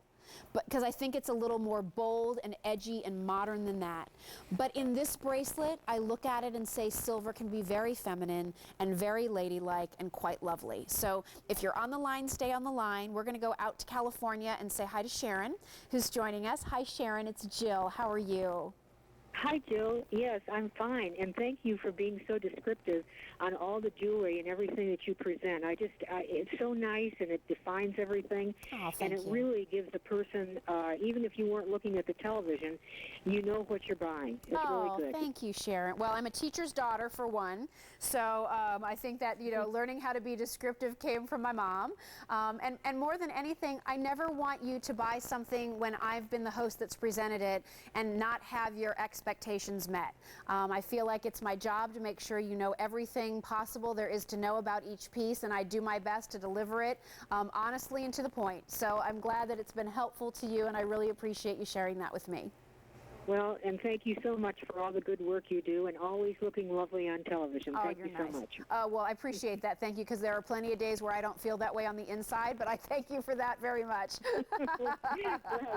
S1: but because I think it's a little more bold and edgy and modern than that. But in this bracelet, I look at it and say silver can be very feminine and very ladylike and quite lovely. So if you're on the line, stay on the line. We're going to go out to California and say hi to Sharon, who's joining us. Hi, Sharon. It's Jill. How are you?
S6: Hi, Jill. Yes, I'm fine, and thank you for being so descriptive on all the jewelry and everything that you present. It's so nice, and it defines everything, and it really gives the person, even if you weren't looking at the television, you know what you're buying. It's really good.
S1: Thank you, Sharon. Well, I'm a teacher's daughter, for one, so I think that, you know, learning how to be descriptive came from my mom, and more than anything, I never want you to buy something when I've been the host that's presented it and not have your expectations met. I feel like it's my job to make sure you know everything possible there is to know about each piece, and I do my best to deliver it honestly and to the point. So I'm glad that it's been helpful to you, and I really appreciate you sharing that with me.
S6: Well, and thank you so much for all the good work you do and always looking lovely on television. Thank you so much.
S1: Well, I appreciate that. Thank you, because there are plenty of days where I don't feel that way on the inside, but I thank you for that very much.
S6: Well,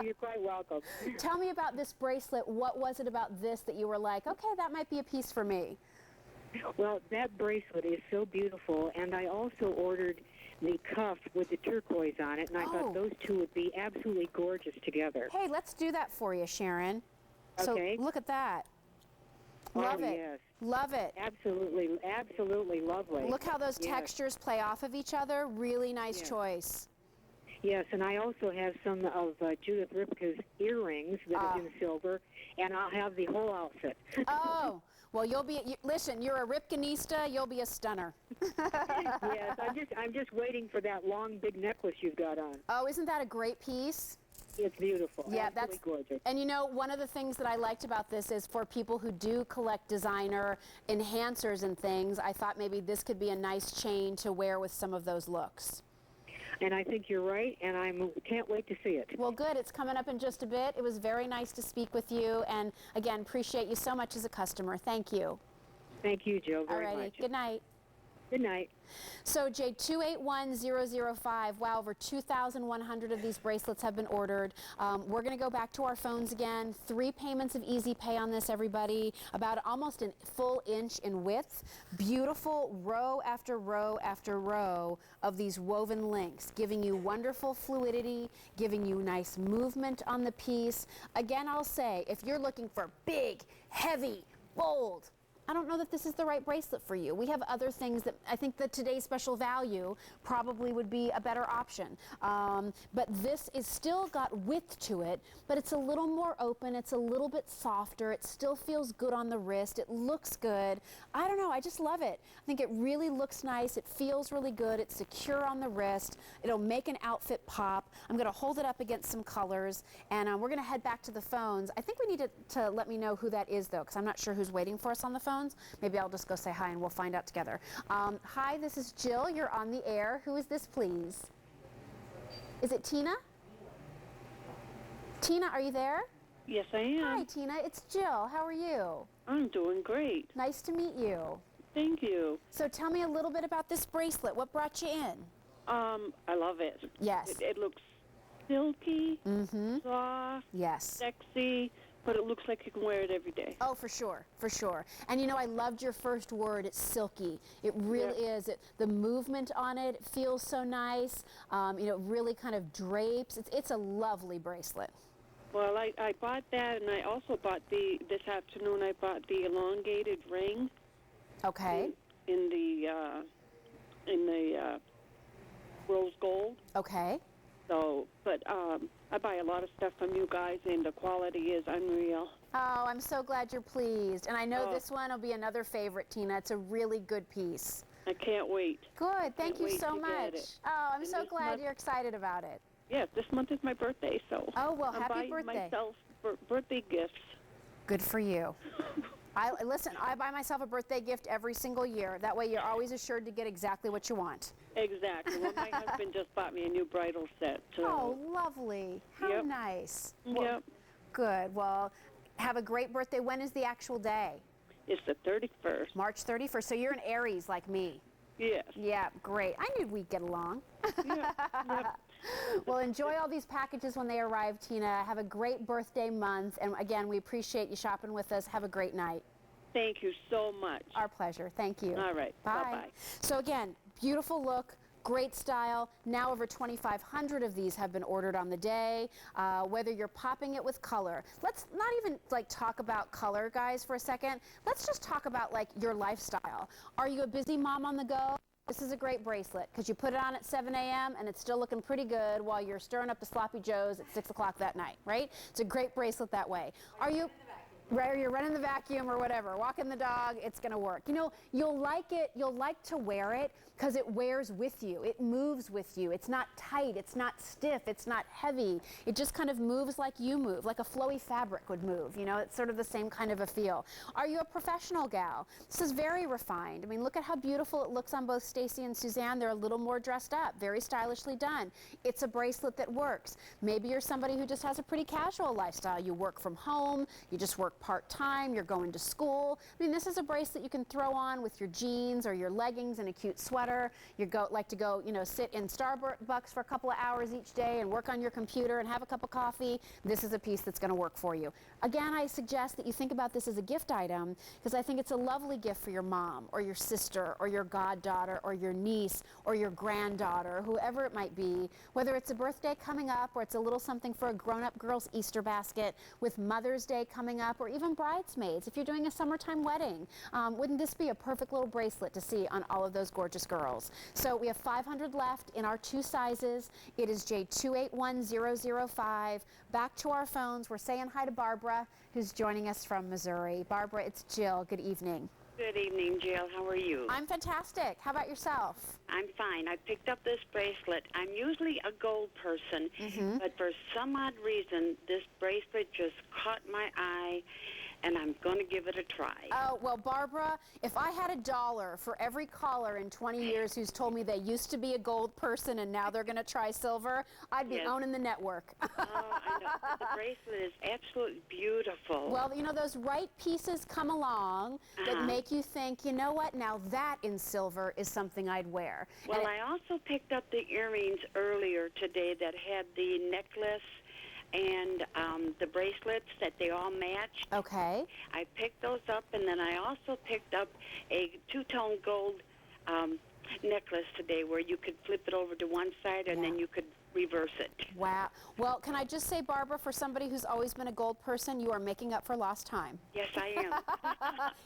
S6: you're quite welcome.
S1: Tell me about this bracelet. What was it about this that you were like, okay, that might be a piece for me?
S6: Well, that bracelet is so beautiful, and I also ordered the cuff with the turquoise on it, and I thought those two would be absolutely gorgeous together.
S1: Hey, let's do that for you, Sharon.
S6: Okay.
S1: So look at that. Love it.
S6: Yes.
S1: Love it.
S6: Absolutely, absolutely lovely.
S1: Look how those textures play off of each other. Really nice choice.
S6: Yes, and I also have some of Judith Ripka's earrings that are in silver, and I'll have the whole outfit.
S1: Oh, well, listen, you're a Ripkanista, you'll be a stunner.
S6: Yes, I'm just waiting for that long, big necklace you've got on.
S1: Oh, isn't that a great piece?
S6: It's beautiful.
S1: Yeah,
S6: absolutely gorgeous.
S1: And you know, one of the things that I liked about this is for people who do collect designer enhancers and things, I thought maybe this could be a nice chain to wear with some of those looks.
S6: And I think you're right, and I can't wait to see it.
S1: Well, good. It's coming up in just a bit. It was very nice to speak with you, and again, appreciate you so much as a customer. Thank you.
S6: Thank you, Joe, very
S1: Alrighty.
S6: much.
S1: Good night.
S6: Good night.
S1: So, Jay, 281005, wow, over 2,100 of these bracelets have been ordered. We're going to go back to our phones again. 3 payments of easy pay on this, everybody. About almost a full inch in width. Beautiful row after row after row of these woven links, giving you wonderful fluidity, giving you nice movement on the piece. Again, I'll say, if you're looking for big, heavy, bold, I don't know that this is the right bracelet for you. We have other things that I think that today's special value probably would be a better option. But this is still got width to it, but it's a little more open. It's a little bit softer. It still feels good on the wrist. It looks good. I don't know. I just love it. I think it really looks nice. It feels really good. It's secure on the wrist. It'll make an outfit pop. I'm going to hold it up against some colors, and we're going to head back to the phones. I think we need to let me know who that is, though, because I'm not sure who's waiting for us on the phones. Maybe I'll just go say hi and we'll find out together. Hi, this is Jill. You're on the air. Who is this, please? Is it Tina? Tina, are you there?
S7: Yes, I am.
S1: Hi, Tina. It's Jill. How are you?
S7: I'm doing great.
S1: Nice to meet you.
S7: Thank you.
S1: So tell me a little bit about this bracelet. What brought you in?
S7: I love it.
S1: Yes.
S7: It looks silky, soft,
S1: Yes.
S7: sexy, but it looks like you can wear it every day.
S1: Oh, for sure, for sure. And you know, I loved your first word. It's silky. It really is. The movement on it feels so nice. You know, really kind of drapes. It's a lovely bracelet.
S7: Well, I bought that, and I also bought this afternoon, I bought the elongated ring.
S1: Okay.
S7: In the rose gold.
S1: Okay.
S7: So, but I buy a lot of stuff from you guys, and the quality is unreal.
S1: Oh, I'm so glad you're pleased. And I know this one will be another favorite, Tina. It's a really good piece.
S7: I can't wait.
S1: Good. Thank you
S7: wait
S1: so
S7: to get
S1: much.
S7: it.
S1: Oh, I'm
S7: And
S1: so
S7: this
S1: glad
S7: month-
S1: you're excited about it.
S7: Yes, this month is my birthday, so
S1: Oh, well,
S7: I'm
S1: happy
S7: buying
S1: birthday.
S7: myself birthday gifts.
S1: Good for you. Listen, I buy myself a birthday gift every single year. That way you're always assured to get exactly what you want.
S7: Exactly. Well, my husband just bought me a new bridal set. So.
S1: Oh, lovely. How
S7: Yep.
S1: nice.
S7: Yep.
S1: Well, good. Well, have a great birthday. When is the actual day?
S7: It's the 31st.
S1: March 31st. So you're an Aries like me.
S7: Yes.
S1: Yeah, great. I knew we'd get along.
S7: Yeah. Yep.
S1: Well, enjoy all these packages when they arrive, Tina. Have a great birthday month. And again, we appreciate you shopping with us. Have a great night.
S7: Thank you so much.
S1: Our pleasure. Thank you.
S7: All right.
S1: Bye.
S7: Bye-bye.
S1: So again, beautiful look, great style. Now over 2,500 of these have been ordered on the day. Whether you're popping it with color. Let's not even like talk about color, guys, for a second. Let's just talk about like your lifestyle. Are you a busy mom on the go? This is a great bracelet because you put it on at 7 a.m. and it's still looking pretty good while you're stirring up the sloppy joes at 6 o'clock that night, right? It's a great bracelet that way. Are you... Right, or you're running the vacuum or whatever, walking the dog, it's gonna work. You know, you'll like it, you'll like to wear it because it wears with you, it moves with you. It's not tight, it's not stiff, it's not heavy. It just kind of moves like you move, like a flowy fabric would move, you know, it's sort of the same kind of a feel. Are you a professional gal? This is very refined. I mean, look at how beautiful it looks on both Staci and Susanne. They're a little more dressed up, very stylishly done. It's a bracelet that works. Maybe you're somebody who just has a pretty casual lifestyle. You work from home, you just work part-time, you're going to school. I mean, this is a bracelet you can throw on with your jeans or your leggings and a cute sweater. You like to go, you know, sit in Starbucks for a couple of hours each day and work on your computer and have a cup of coffee. This is a piece that's going to work for you. Again, I suggest that you think about this as a gift item because I think it's a lovely gift for your mom or your sister or your goddaughter or your niece or your granddaughter, whoever it might be, whether it's a birthday coming up or it's a little something for a grown-up girl's Easter basket, with Mother's Day coming up, or even bridesmaids. If you're doing a summertime wedding, wouldn't this be a perfect little bracelet to see on all of those gorgeous girls? So we have 500 left in our 2 sizes. It is J281005. Back to our phones. We're saying hi to Barbara, who's joining us from Missouri. Barbara, it's Jill. Good evening.
S8: Good evening, Jill. How are you?
S1: I'm fantastic. How about yourself?
S8: I'm fine. I picked up this bracelet. I'm usually a gold person, but for some odd reason, this bracelet just caught my eye, and I'm going to give it a try.
S1: Oh, well, Barbara, if I had $1 for every caller in 20 years who's told me they used to be a gold person and now they're going to try silver, I'd be
S8: Yes.
S1: owning the network.
S8: Oh, I know. But the bracelet is absolutely beautiful.
S1: Well, you know, those right pieces come along that make you think, you know what, now that in silver is something I'd wear.
S8: Well,
S1: And
S8: I also picked up the earrings earlier today that had the necklace and the bracelets that they all matched.
S1: Okay.
S8: I picked those up, and then I also picked up a two-tone gold necklace today where you could flip it over to one side and then you could reverse it.
S1: Wow. Well, can I just say, Barbara, for somebody who's always been a gold person, you are making up for lost time.
S8: Yes, I am.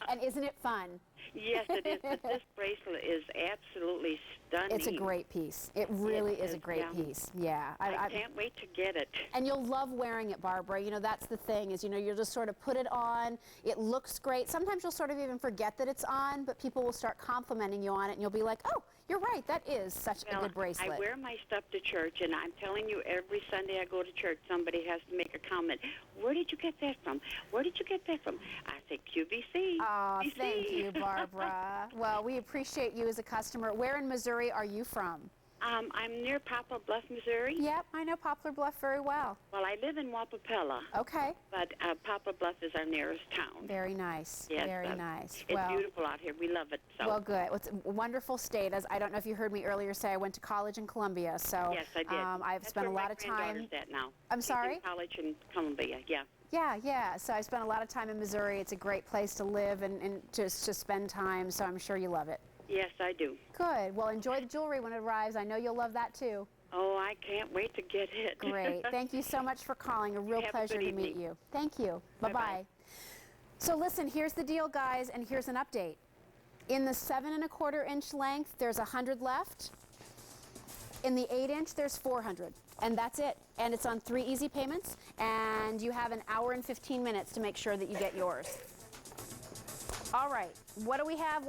S1: And isn't it fun?
S8: Yes, it is. But this bracelet is absolutely stunning.
S1: It's a great piece. It really is a great piece. Yeah.
S8: I can't wait to get it.
S1: And you'll love wearing it, Barbara. You know, that's the thing is, you know, you'll just sort of put it on. It looks great. Sometimes you'll sort of even forget that it's on, but people will start complimenting you on it, and you'll be like, oh, you're right. That is such a good bracelet.
S8: I wear my stuff to church, and I'm telling you, every Sunday I go to church, somebody has to make a comment. Where did you get that from? Where did you get that from? I say, QVC.
S1: Oh,
S8: QVC.
S1: thank you, Barbara. Well, we appreciate you as a customer. Where in Missouri are you from?
S8: I'm near Poplar Bluff, Missouri.
S1: Yep, I know Poplar Bluff very well.
S8: Well, I live in Wapapella.
S1: Okay.
S8: But Poplar Bluff is our nearest town.
S1: Very nice.
S8: Yes,
S1: very nice.
S8: It's beautiful out here. We love it. So.
S1: Well, good. Well, it's a wonderful state. As I don't know if you heard me earlier say I went to college in Columbia, so
S8: yes, I did.
S1: I've spent a lot of time.
S8: That's at now.
S1: I'm sorry?
S8: She's in college in Columbia. Yeah.
S1: Yeah. So I spent a lot of time in Missouri. It's a great place to live and just to spend time, so I'm sure you love it.
S8: Yes, I do.
S1: Good. Well, enjoy the jewelry when it arrives. I know you'll love that, too.
S8: Oh, I can't wait to get it.
S1: Great. Thank you so much for calling. A real pleasure to meet you. Thank you. Bye-bye. So listen, here's the deal, guys, and here's an update. In the 7 1/4 inch length, there's 100 left. In the 8 inch, there's 400. And that's it. And it's on 3 easy payments. And you have an hour and 15 minutes to make sure that you get yours. All right, what do we have?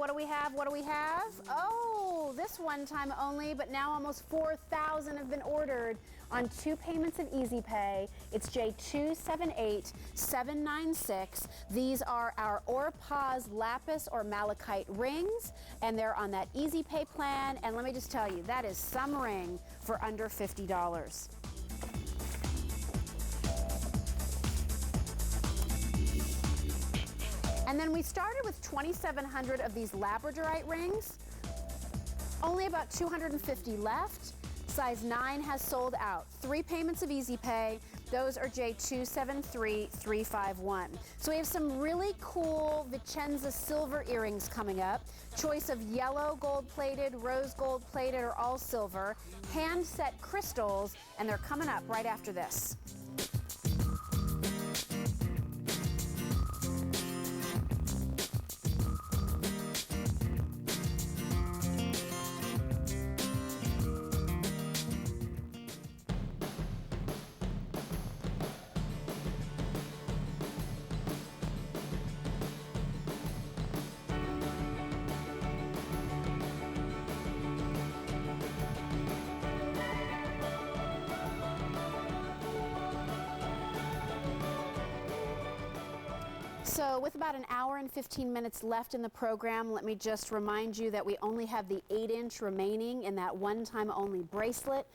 S1: Oh, this one time only, but now almost 4,000 have been ordered on 2 payments of Easy Pay. It's J278796. These are our Orpaz lapis or malachite rings, and they're on that Easy Pay plan. And let me just tell you, that is some ring for under $50. And then we started with 2,700 of these labradorite rings. Only about 250 left. Size 9 has sold out. 3 payments of Easy Pay. Those are J273351. So we have some really cool Vicenza silver earrings coming up. Choice of yellow gold-plated, rose gold-plated, or all silver. Hand-set crystals, and they're coming up right after this. So with about an hour and 15 minutes left in the program, let me just remind you that we only have the 8 inch remaining in that one-time only bracelet.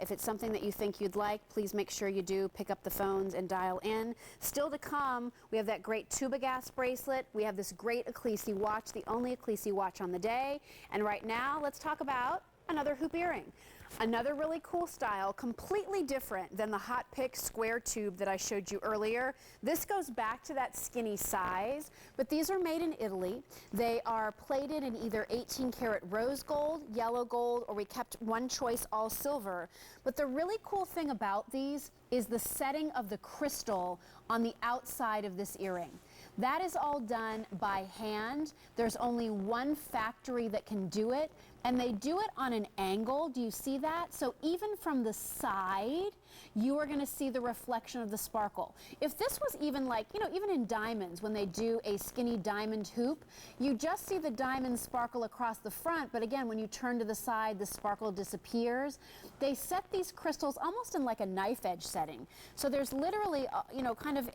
S1: If it's something that you think you'd like, please make sure you do pick up the phones and dial in. Still to come, we have that great Tubagas bracelet. We have this great Ecclesi watch, the only Ecclesi watch on the day. And right now, let's talk about another hoop earring. Another really cool style, completely different than the Hot Pick square tube that I showed you earlier. This goes back to that skinny size, but these are made in Italy. They are plated in either 18 karat rose gold, yellow gold, or we kept one choice all silver. But the really cool thing about these is the setting of the crystal on the outside of this earring. That is all done by hand. There's only one factory that can do it, and they do it on an angle. Do you see that? So even from the side, you are going to see the reflection of the sparkle. If this was even like, you know, even in diamonds, when they do a skinny diamond hoop, you just see the diamond sparkle across the front, but again, when you turn to the side, the sparkle disappears. They set these crystals almost in like a knife edge setting. So there's literally, you know, kind of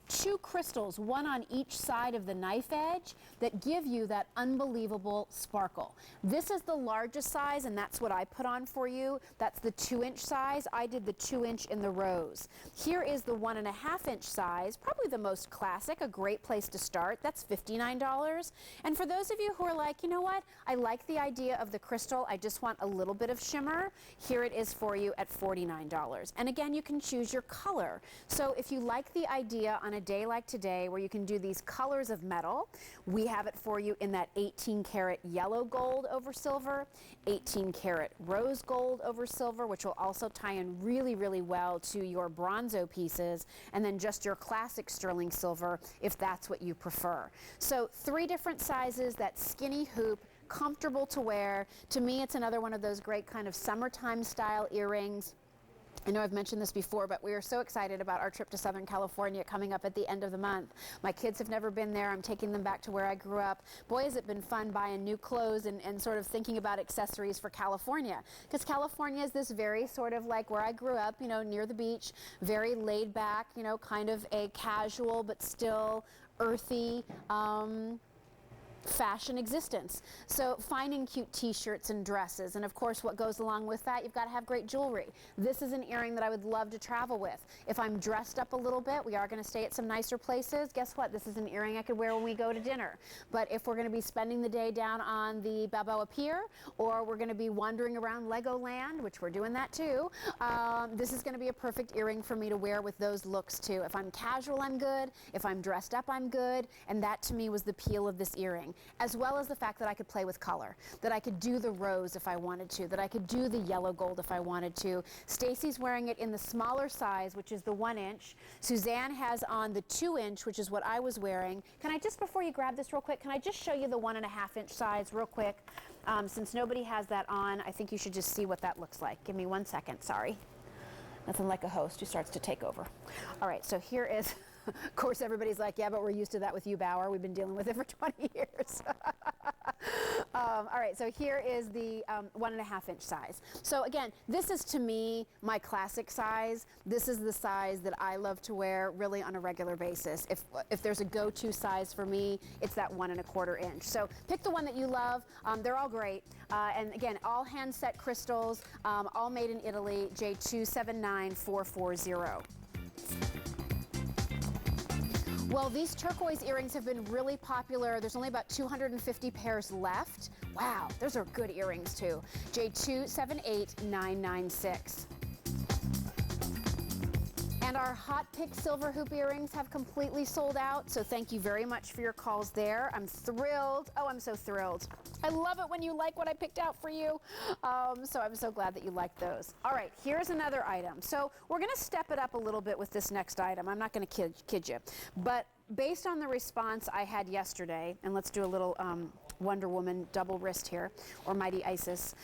S1: two crystals, one on each side of the knife edge, that give you that unbelievable sparkle. This is the largest size, and that's what I put on for you. That's the 2 inch size. I did the 2 2-inch in the rose. Here is the 1.5-inch size, probably the most classic, a great place to start. That's $59. And for those of you who are like, you know what, I like the idea of the crystal, I just want a little bit of shimmer, here it is for you at $49. And again, you can choose your color. So if you like the idea on a day like today where you can do these colors of metal, we have it for you in that 18-karat yellow gold over silver, 18-karat rose gold over silver, which will also tie in really, really well to your bronzo pieces, and then just your classic sterling silver if that's what you prefer. So 3 different sizes, that skinny hoop, comfortable to wear. To me, it's another one of those great kind of summertime style earrings. I know I've mentioned this before, but we are so excited about our trip to Southern California coming up at the end of the month. My kids have never been there. I'm taking them back to where I grew up. Boy, has it been fun buying new clothes and sort of thinking about accessories for California. Because California is this very sort of like where I grew up, you know, near the beach, very laid back, you know, kind of a casual but still earthy, fashion existence. So finding cute t-shirts and dresses, and of course what goes along with that, you've got to have great jewelry. This is an earring that I would love to travel with. If I'm dressed up a little bit, we are going to stay at some nicer places, guess what, this is an earring I could wear when we go to dinner. But if we're going to be spending the day down on the Balboa Pier, or we're going to be wandering around Legoland, which we're doing that too, this is going to be a perfect earring for me to wear with those looks too. If I'm casual, I'm good. If I'm dressed up, I'm good. And that to me was the appeal of this earring, as well as the fact that I could play with color, that I could do the rose if I wanted to, that I could do the yellow gold if I wanted to. Staci's wearing it in the smaller size, which is the 1-inch. Susanne has on the 2-inch, which is what I was wearing. Can I just, before you grab this real quick, can I just show you the 1.5-inch size real quick? Since nobody has that on, I think you should just see what that looks like. Give me 1 second, sorry. Nothing like a host who starts to take over. All right, so here is, of course, everybody's like, yeah, but we're used to that with you, Bauer. We've been dealing with it for 20 years. All right, so here is the 1.5-inch size. So again, this is to me my classic size. This is the size that I love to wear really on a regular basis. If there's a go-to size for me, it's that 1.25 inch. So pick the one that you love. They're all great. And again, all hand-set crystals, all made in Italy, J279440. Well, these turquoise earrings have been really popular. There's only about 250 pairs left. Wow, those are good earrings too. J278996. And our hot pick silver hoop earrings have completely sold out, so thank you very much for your calls there. I'm thrilled. Oh, I'm so thrilled. I love it when you like what I picked out for you. So I'm so glad that you liked those. All right, here's another item. So we're going to step it up a little bit with this next item. I'm not going to kid you. But based on the response I had yesterday, and let's do a little Wonder Woman double wrist here, or Mighty Isis.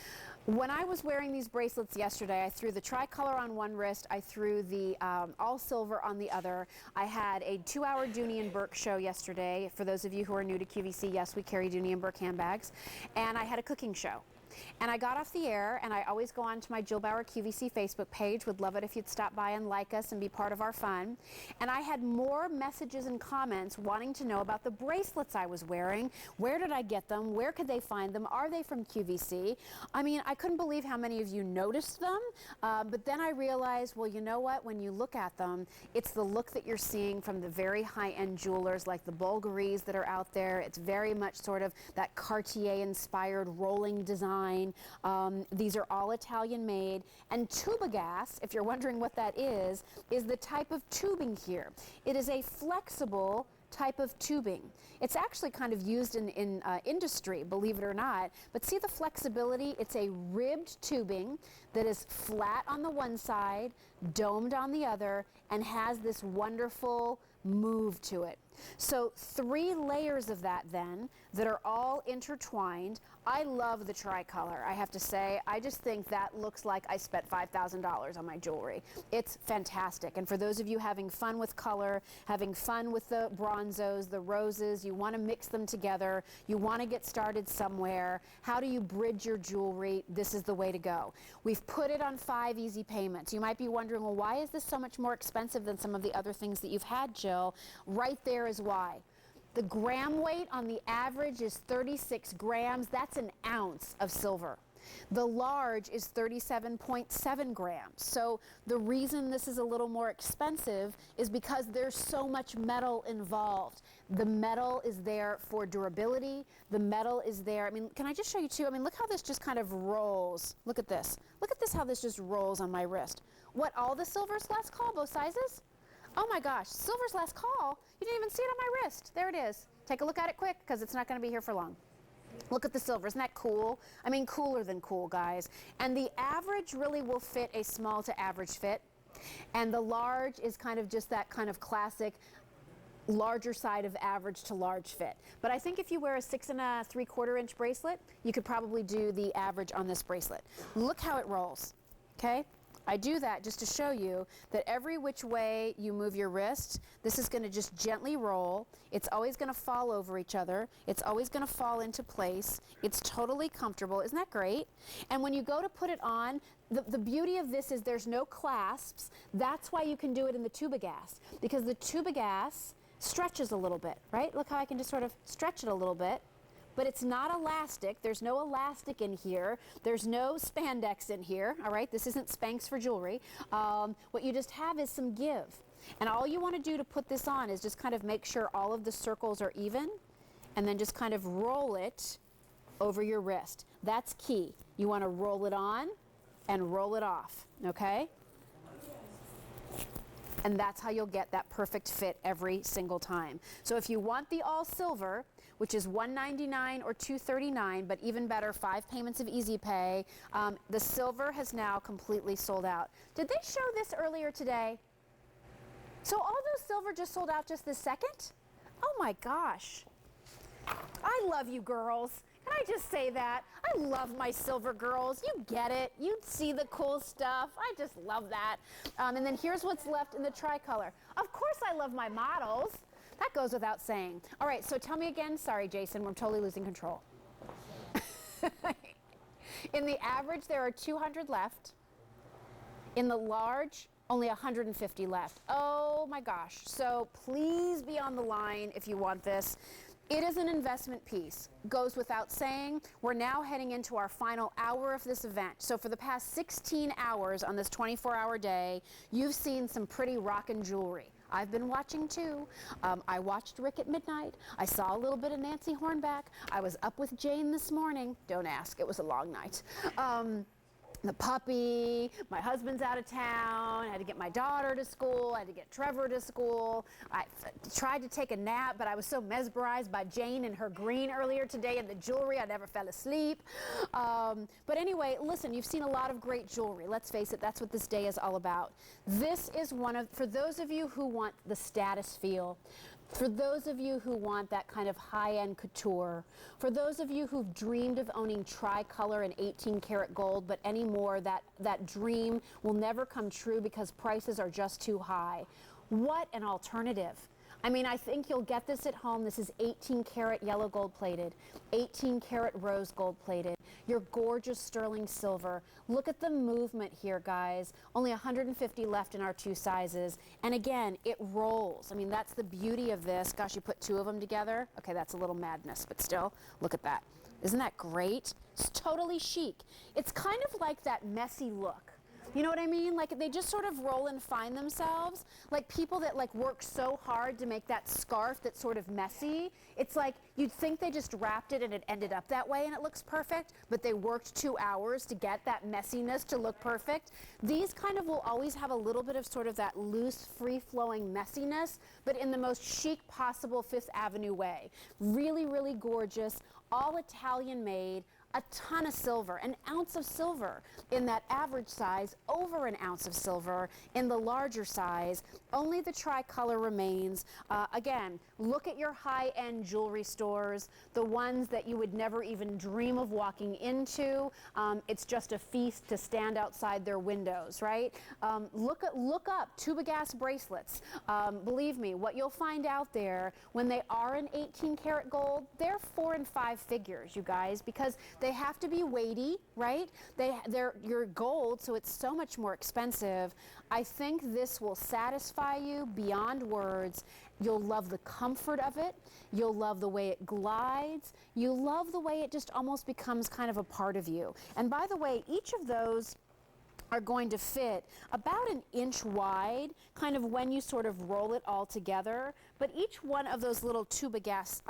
S1: When I was wearing these bracelets yesterday, I threw the tricolor on one wrist, I threw the all silver on the other. I had a 2-hour Dooney and Burke show yesterday. For those of you who are new to QVC, yes, we carry Dooney and Burke handbags. And I had a cooking show. And I got off the air, and I always go on to my Jill Bauer QVC Facebook page. Would love it if you'd stop by and like us and be part of our fun. And I had more messages and comments wanting to know about the bracelets I was wearing. Where did I get them? Where could they find them? Are they from QVC? I mean, I couldn't believe how many of you noticed them. But then I realized, well, you know what? When you look at them, it's the look that you're seeing from the very high-end jewelers like the Bulgaris that are out there. It's very much sort of that Cartier-inspired rolling design. These are all Italian made, and tubagas, if you're wondering what that is the type of tubing here. It is a flexible type of tubing. It's actually kind of used in industry, believe it or not, but see the flexibility? It's a ribbed tubing that is flat on the one side, domed on the other, and has this wonderful move to it. So 3 layers of that then that are all intertwined. I love the tricolor, I have to say. I just think that looks like I spent $5,000 on my jewelry. It's fantastic. And for those of you having fun with color, having fun with the bronzos, the roses, you want to mix them together, you want to get started somewhere, how do you bridge your jewelry? This is the way to go. We've put it on 5 easy payments. You might be wondering, well, why is this so much more expensive than some of the other things that you've had, Jill? Right there is why. The gram weight on the average is 36 grams. That's an ounce of silver. The large is 37.7 grams. So the reason this is a little more expensive is because there's so much metal involved. The metal is there for durability. The metal is there. I mean, can I just show you too? I mean, look how this just kind of rolls. Look at this. Look at this, how this just rolls on my wrist. What, all the silver's last call, both sizes? Oh my gosh, silver's last call. You didn't even see it on my wrist. There it is. Take a look at it quick because it's not going to be here for long. Look at the silver. Isn't that cool? I mean, cooler than cool, guys. And the average really will fit a small to average fit. And the large is kind of just that kind of classic larger side of average to large fit. But I think if you wear a 6 3/4 inch bracelet, you could probably do the average on this bracelet. Look how it rolls, okay? I do that just to show you that every which way you move your wrist, this is going to just gently roll. It's always going to fall over each other. It's always going to fall into place. It's totally comfortable. Isn't that great? And when you go to put it on, the beauty of this is there's no clasps. That's why you can do it in the tuba-gas, because the tuba-gas stretches a little bit, right? Look how I can just sort of stretch it a little bit. But it's not elastic. There's no elastic in here. There's no spandex in here, all right? This isn't Spanx for jewelry. What you just have is some give. And all you want to do to put this on is just kind of make sure all of the circles are even, and then just kind of roll it over your wrist. That's key. You want to roll it on and roll it off, okay? And that's how you'll get that perfect fit every single time. So if you want the all silver, which is $199 or $239, but even better, 5 payments of Easy Pay, the silver has now completely sold out. Did they show this earlier today? So all those silver just sold out just this second? Oh my gosh. I love you girls. Can I just say that? I love my silver girls. You get it. You see the cool stuff. I just love that. And then here's what's left in the tricolor. Of course I love my models. That goes without saying. All right, so tell me again. Sorry, Jason, we're totally losing control. In the average, there are 200 left. In the large, only 150 left. Oh my gosh. So please be on the line if you want this. It is an investment piece. Goes without saying. We're now heading into our final hour of this event. So for the past 16 hours on this 24-hour day, you've seen some pretty rockin' jewelry. I've been watching too. I watched Rick at midnight. I saw a little bit of Nancy Hornback. I was up with Jane this morning. Don't ask, it was a long night. The puppy, my husband's out of town, I had to get my daughter to school, I had to get Trevor to school. I tried to take a nap, but I was so mesmerized by Jane and her green earlier today and the jewelry, I never fell asleep. But anyway, listen, you've seen a lot of great jewelry. Let's face it, that's what this day is all about. This is one of, for those of you who want the status feel, for those of you who want that kind of high-end couture, for those of you who've dreamed of owning tricolor and 18-karat gold, but anymore that dream will never come true because prices are just too high, what an alternative. I mean, I think you'll get this at home. This is 18-karat yellow gold plated, 18-karat rose gold plated, your gorgeous sterling silver. Look at the movement here, guys. Only 150 left in our 2 sizes. And again, it rolls. I mean, that's the beauty of this. Gosh, you put 2 of them together. Okay, that's a little madness, but still, look at that. Isn't that great? It's totally chic. It's kind of like that messy look. You know what I mean? Like they just sort of roll and find themselves. Like people that like work so hard to make that scarf that's sort of messy. It's like you'd think they just wrapped it and it ended up that way and it looks perfect, but they worked 2 hours to get that messiness to look perfect. These kind of will always have a little bit of sort of that loose, free-flowing messiness, but in the most chic possible Fifth Avenue way. Really, really gorgeous, all Italian made. A ton of silver, an ounce of silver in that average size, over an ounce of silver in the larger size. Only the tricolor remains. Again, look at your high-end jewelry stores, the ones that you would never even dream of walking into. It's just a feast to stand outside their windows, right? Look up tuba-gas bracelets. Believe me, what you'll find out there when they are an 18-karat gold, they're 4 and 5 figures, you guys, because they have to be weighty, right? You're gold, so it's so much more expensive. I think this will satisfy you beyond words, You'll love the comfort of it. You'll love the way it glides. You'll love the way it just almost becomes kind of a part of you. And by the way, each of those are going to fit about an inch wide, kind of when you sort of roll it all together. But each one of those little tuba gas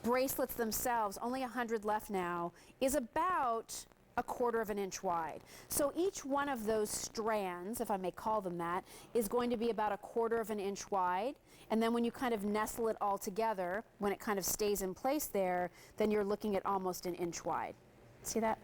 S1: bracelets themselves, only 100 left now, is about a quarter of an inch wide. So each one of those strands, if I may call them that, is going to be about a quarter of an inch wide. And then when you kind of nestle it all together, when it kind of stays in place there, then you're looking at almost an inch wide. See that?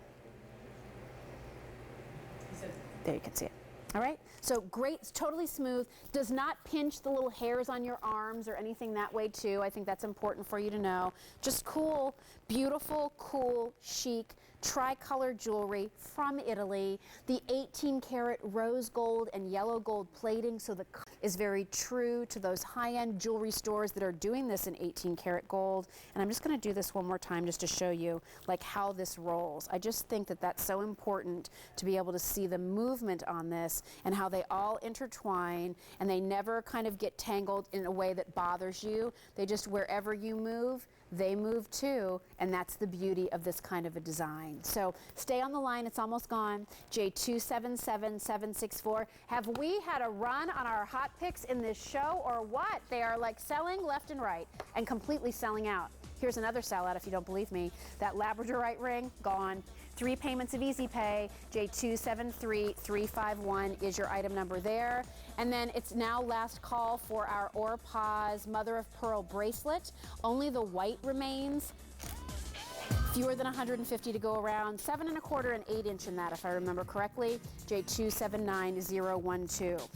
S1: There, you can see it. All right, so great, it's totally smooth, does not pinch the little hairs on your arms or anything that way too. I think that's important for you to know. Just cool, beautiful, cool, chic, tricolor jewelry from Italy. The 18-karat rose gold and yellow gold plating, so the is very true to those high-end jewelry stores that are doing this in 18-karat gold. And I'm just going to do this one more time just to show you like how this rolls. I just think that that's so important to be able to see the movement on this and how they all intertwine, and they never kind of get tangled in a way that bothers you. They just, wherever you move, they move too, and that's the beauty of this kind of a design. So stay on the line, it's almost gone. J277764. Have we had a run on our hot picks in this show or what? They are like selling left and right and completely selling out. Here's another sellout if you don't believe me. That labradorite ring, gone. 3 payments of Easy Pay. J273351 is your item number there. And then it's now last call for our Orpaz Mother of Pearl bracelet. Only the white remains. Fewer than 150 to go around. 7 1/4 and 8 inch in that, if I remember correctly. J279012.